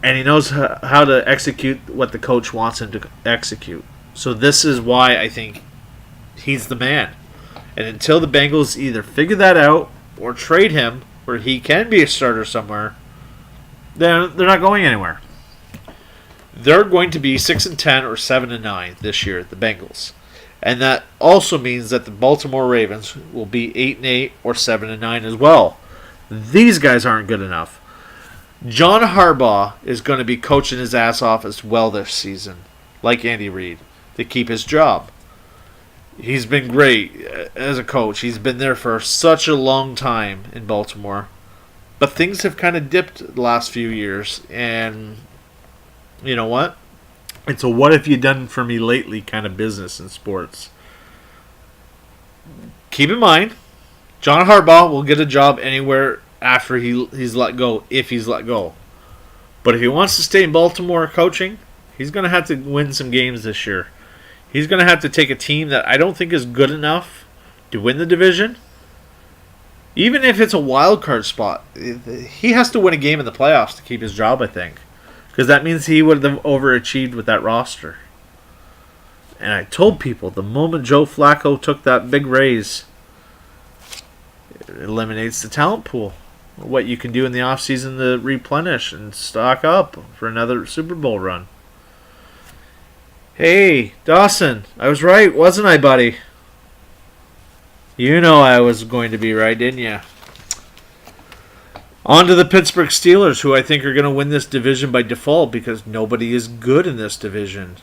And he knows how to execute what the coach wants him to execute. So this is why I think he's the man. And until the Bengals either figure that out or trade him where he can be a starter somewhere, they're not going anywhere. They're going to be 6-10 or 7-9 this year, the Bengals. And that also means that the Baltimore Ravens will be 8-8 or 7-9 as well. These guys aren't good enough. John Harbaugh is going to be coaching his ass off as well this season, like Andy Reid, to keep his job. He's been great as a coach. He's been there for such a long time in Baltimore. But things have kind of dipped the last few years. And you know what? It's a what have you done for me lately kind of business in sports. Keep in mind, John Harbaugh will get a job anywhere after he's let go, if he's let go. But if he wants to stay in Baltimore coaching, he's going to have to win some games this year. He's going to have to take a team that I don't think is good enough to win the division. Even if it's a wild card spot, he has to win a game in the playoffs to keep his job, I think. Because that means he would have overachieved with that roster. And I told people, the moment Joe Flacco took that big raise, it eliminates the talent pool. What you can do in the offseason to replenish and stock up for another Super Bowl run. Hey, Dawson, I was right, wasn't I, buddy? You know I was going to be right, didn't you? On to the Pittsburgh Steelers, who I think are going to win this division by default because nobody is good in this division.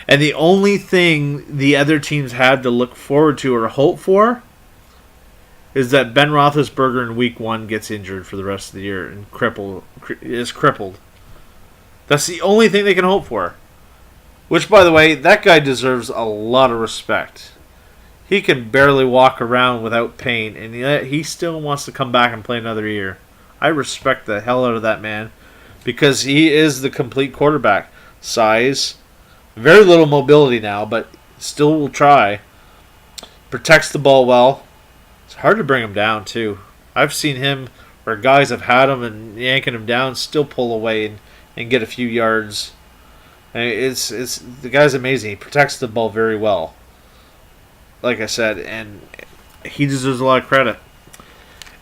And the only thing the other teams have to look forward to or hope for is that Ben Roethlisberger in Week 1 gets injured for the rest of the year and is crippled. That's the only thing they can hope for. Which, by the way, that guy deserves a lot of respect. He can barely walk around without pain, and yet he still wants to come back and play another year. I respect the hell out of that man because he is the complete quarterback. Size, very little mobility now, but still will try. Protects the ball well. It's hard to bring him down, too. I've seen him where guys have had him and yanking him down, still pull away and get a few yards. And the guy's amazing. He protects the ball very well. Like I said, and he deserves a lot of credit.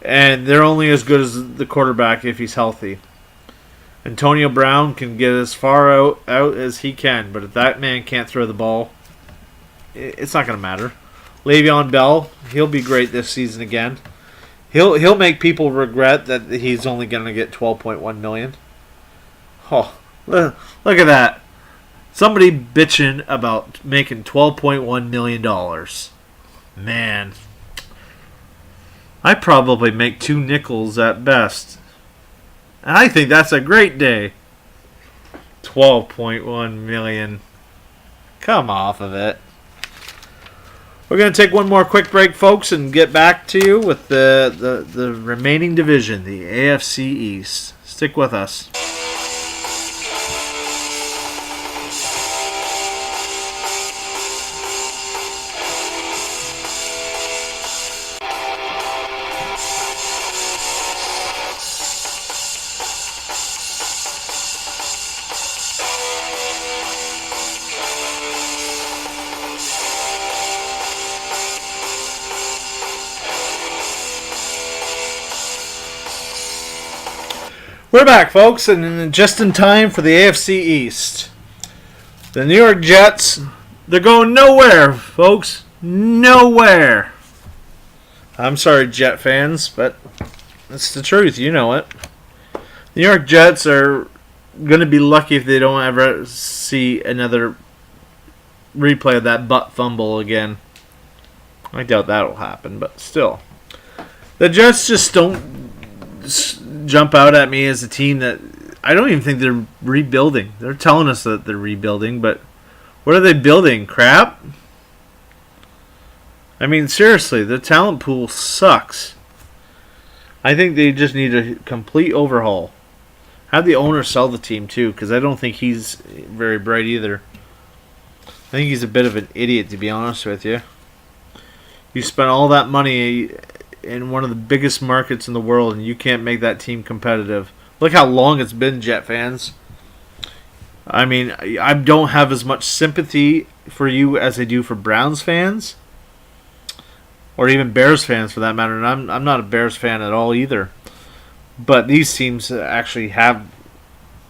And they're only as good as the quarterback if he's healthy. Antonio Brown can get as far out as he can, but if that man can't throw the ball, it's not going to matter. Le'Veon Bell, he'll be great this season again. He'll make people regret that he's only going to get $12.1 million. Oh, look at that. Somebody bitching about making $12.1 million. Man. I probably make 2 nickels at best. And I think that's a great day. $12.1 million. Come off of it. We're going to take one more quick break, folks, and get back to you with the remaining division, the AFC East. Stick with us. We're back, folks, and just in time for the AFC East. The New York Jets, they're going nowhere, folks. Nowhere. I'm sorry, Jet fans, but it's the truth. You know it. The New York Jets are going to be lucky if they don't ever see another replay of that butt fumble again. I doubt that'll happen, but still. The Jets just don't jump out at me as a team that I don't even think they're rebuilding. They're telling us that they're rebuilding, but what are they building? Crap? I mean, seriously, the talent pool sucks. I think they just need a complete overhaul. Have the owner sell the team, too, because I don't think he's very bright either. I think he's a bit of an idiot, to be honest with you. You spent all that money in one of the biggest markets in the world, and you can't make that team competitive. Look how long it's been, Jet fans. I mean, I don't have as much sympathy for you as I do for Browns fans, or even Bears fans for that matter. And I'm not a Bears fan at all either. But these teams actually have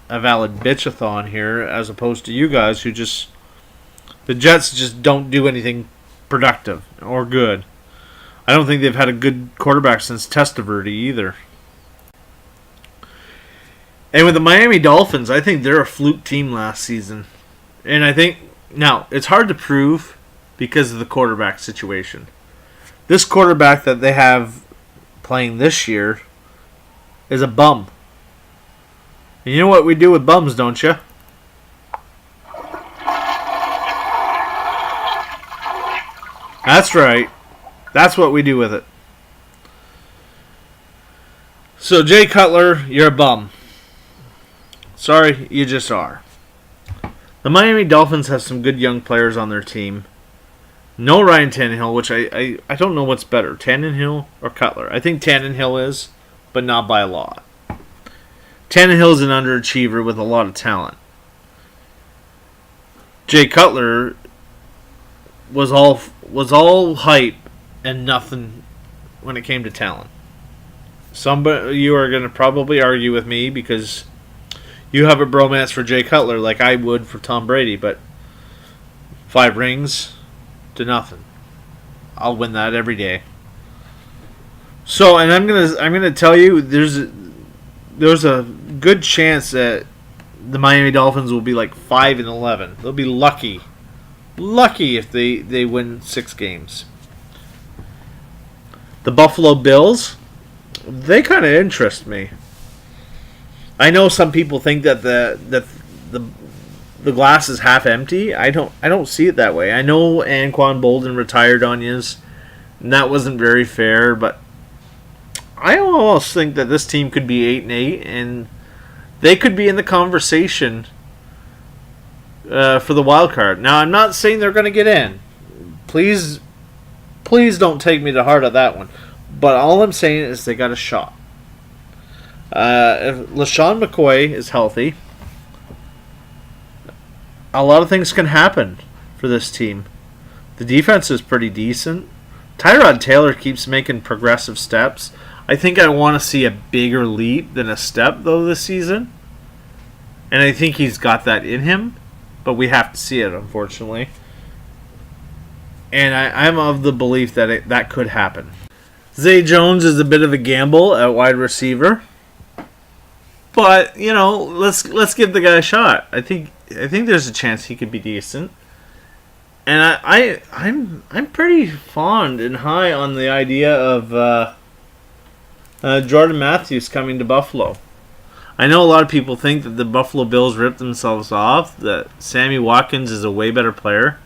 a valid bitch-a-thon here, as opposed to you guys who just... The Jets just don't do anything productive or good. I don't think they've had a good quarterback since Tburg either. And with the Miami Dolphins, I think they're a fluke team last season. And I think... Now, it's hard to prove because of the quarterback situation. This quarterback that they have playing this year is a bum. And you know what we do with bums, don't you? That's right. That's what we do with it. So, Jay Cutler, you're a bum. Sorry, you just are. The Miami Dolphins have some good young players on their team. No Ryan Tannehill, which I don't know what's better, Tannehill or Cutler. I think Tannehill is, but not by a lot. Tannehill is an underachiever with a lot of talent. Jay Cutler was all hype and nothing when it came to talent. Somebody, you are going to probably argue with me because you have a bromance for Jay Cutler like I would for Tom Brady, but 5 rings to nothing. I'll win that every day. So, and I'm gonna tell you, there's a good chance that the Miami Dolphins will be like 5-11. They'll be lucky if they win 6 games. The Buffalo Bills, they kind of interest me. I know some people think that the glass is half empty. I don't see it that way. I know Anquan Bolden retired on yous, and that wasn't very fair, but I almost think that this team could be 8-8, and they could be in the conversation for the wild card. Now, I'm not saying they're going to get in. Please don't take me to heart on that one. But all I'm saying is they got a shot. If LaShawn McCoy is healthy, a lot of things can happen for this team. The defense is pretty decent. Tyrod Taylor keeps making progressive steps. I think I want to see a bigger leap than a step, though, this season. And I think he's got that in him. But we have to see it, unfortunately. And I'm of the belief that that could happen. Zay Jones is a bit of a gamble at wide receiver. But, you know, let's give the guy a shot. I think there's a chance he could be decent. And I'm pretty fond and high on the idea of Jordan Matthews coming to Buffalo. I know a lot of people think that the Buffalo Bills ripped themselves off, that Sammy Watkins is a way better player.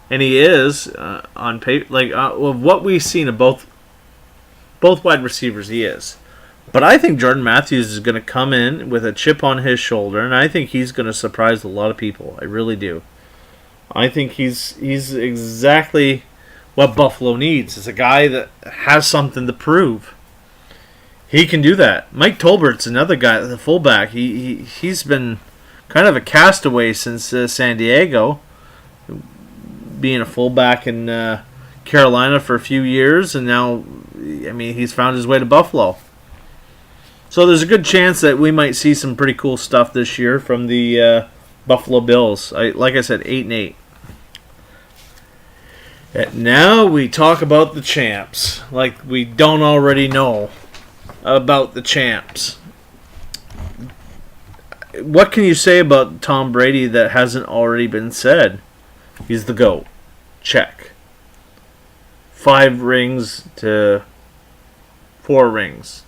And he is, on paper. Like, of what we've seen of both wide receivers, he is. But I think Jordan Matthews is going to come in with a chip on his shoulder, and I think he's going to surprise a lot of people. I really do. I think he's exactly what Buffalo needs. Is a guy that has something to prove. He can do that. Mike Tolbert's another guy, the fullback. He's been kind of a castaway since San Diego, being a fullback in Carolina for a few years, and now, I mean, he's found his way to Buffalo. So there's a good chance that we might see some pretty cool stuff this year from the Buffalo Bills. Like I said, 8-8. And now we talk about the champs, like we don't already know about the champs. What can you say about Tom Brady that hasn't already been said? He's the GOAT. Check. 5 rings to 4 rings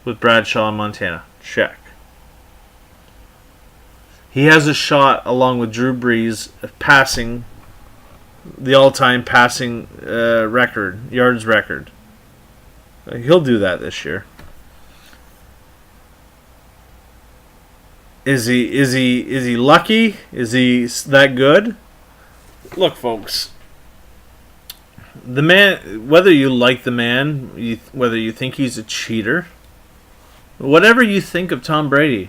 with Bradshaw and Montana. Check. He has a shot, along with Drew Brees, of passing the all-time passing yards record. He'll do that this year. Is he lucky? Is he that good? Look, folks. The man, whether you like the man, whether you think he's a cheater, whatever you think of Tom Brady,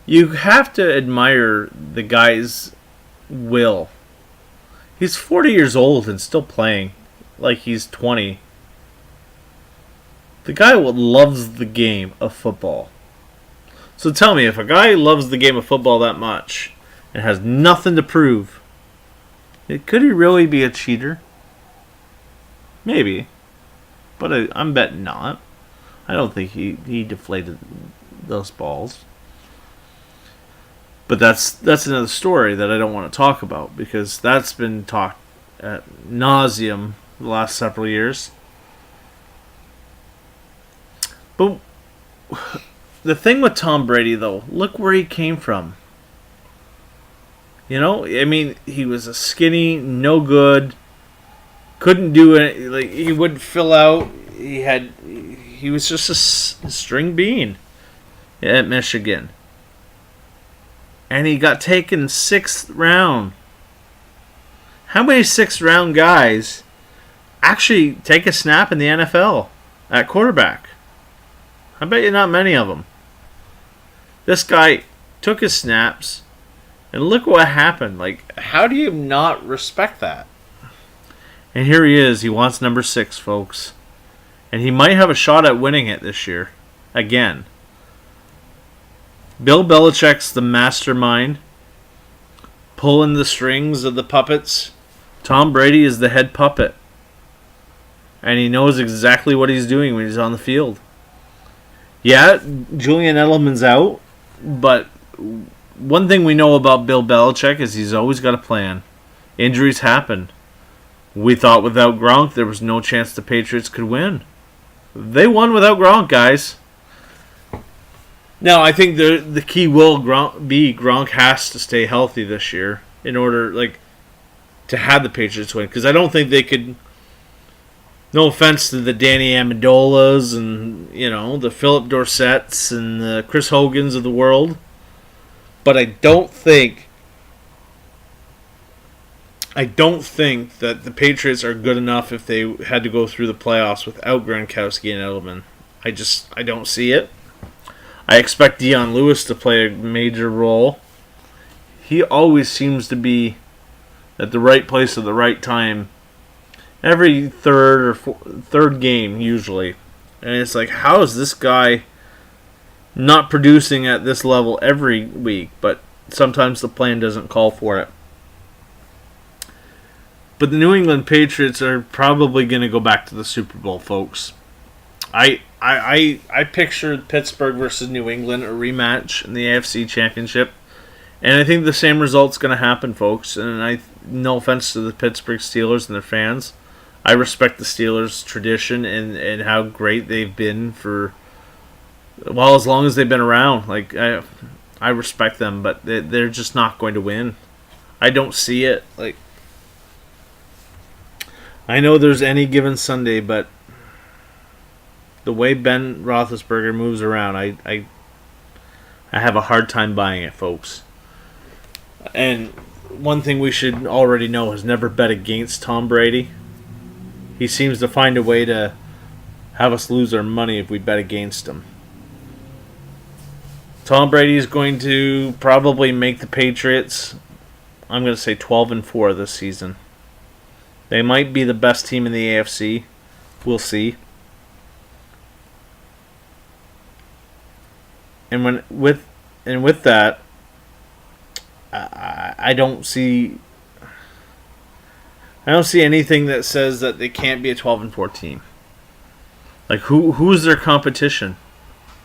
you have to admire the guy's will. He's 40 years old and still playing like he's 20. The guy loves the game of football. So tell me, if a guy loves the game of football that much and has nothing to prove, could he really be a cheater? Maybe. But I'm betting not. I don't think he deflated those balls. But that's another story that I don't want to talk about, because that's been talked at nauseum the last several years. But the thing with Tom Brady, though, look where he came from. You know, I mean, he was a skinny, no good, couldn't do it. Like, he wouldn't fill out. He was just a string bean at Michigan. And he got taken 6th round. How many 6th round guys actually take a snap in the NFL at quarterback? I bet you not many of them. This guy took his snaps, and look what happened. Like, how do you not respect that? And here he is. He wants number 6, folks. And he might have a shot at winning it this year. Again. Bill Belichick's the mastermind, pulling the strings of the puppets. Tom Brady is the head puppet. And he knows exactly what he's doing when he's on the field. Yeah, Julian Edelman's out, but one thing we know about Bill Belichick is he's always got a plan. Injuries happen. We thought without Gronk there was no chance the Patriots could win. They won without Gronk, guys. Now, I think the key will be Gronk has to stay healthy this year in order, to have the Patriots win. Because I don't think they could. No offense to the Danny Amendolas and, the Philip Dorsetts and the Chris Hogans of the world. But I don't think that the Patriots are good enough if they had to go through the playoffs without Gronkowski and Edelman. I don't see it. I expect Dion Lewis to play a major role. He always seems to be at the right place at the right time. Every third game, usually. And it's like, how is this guy not producing at this level every week? But sometimes the plan doesn't call for it. But the New England Patriots are probably going to go back to the Super Bowl, folks. I pictured Pittsburgh versus New England, a rematch in the AFC Championship. And I think the same result's going to happen, folks. And no offense to the Pittsburgh Steelers and their fans. I respect the Steelers' tradition and how great they've been for, well, as long as they've been around. I respect them, but they're just not going to win. I don't see it. I know there's any given Sunday, but the way Ben Roethlisberger moves around, I have a hard time buying it, folks. And one thing we should already know is never bet against Tom Brady. He seems to find a way to have us lose our money if we bet against him. Tom Brady is going to probably make the Patriots, I'm going to say 12-4 this season. They might be the best team in the AFC. We'll see. And with that, I don't see anything that says that they can't be a 12-4 team. Who's their competition?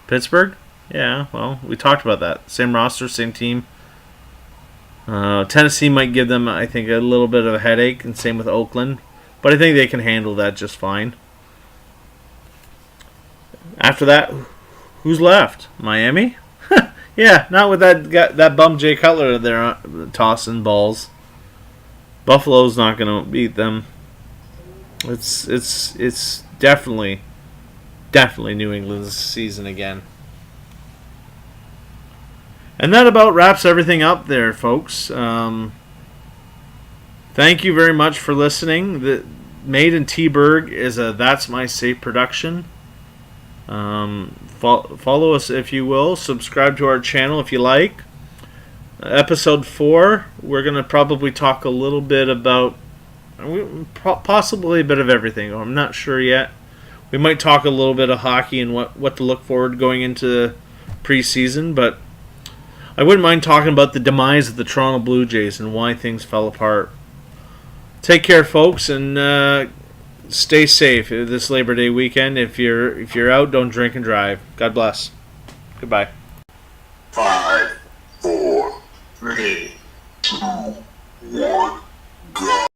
Pittsburgh? Yeah, well, we talked about that. Same roster, same team. Tennessee might give them, I think, a little bit of a headache, and same with Oakland. But I think they can handle that just fine. After that, who's left? Miami? Yeah, not with that bum Jay Cutler there tossing balls. Buffalo's not going to beat them. It's definitely New England's season again. And that about wraps everything up there, folks. Thank you very much for listening. The Made in Tburg is a That's My Safe production. Follow us if you will. Subscribe to our channel if you like. Episode 4, we're going to probably talk a little bit about, possibly a bit of everything. I'm not sure yet. We might talk a little bit of hockey and what to look forward to going into preseason, but I wouldn't mind talking about the demise of the Toronto Blue Jays and why things fell apart. Take care, folks, and stay safe this Labor Day weekend. If you're out, don't drink and drive. God bless. Goodbye. 5, 4, 3, 2, 1, go.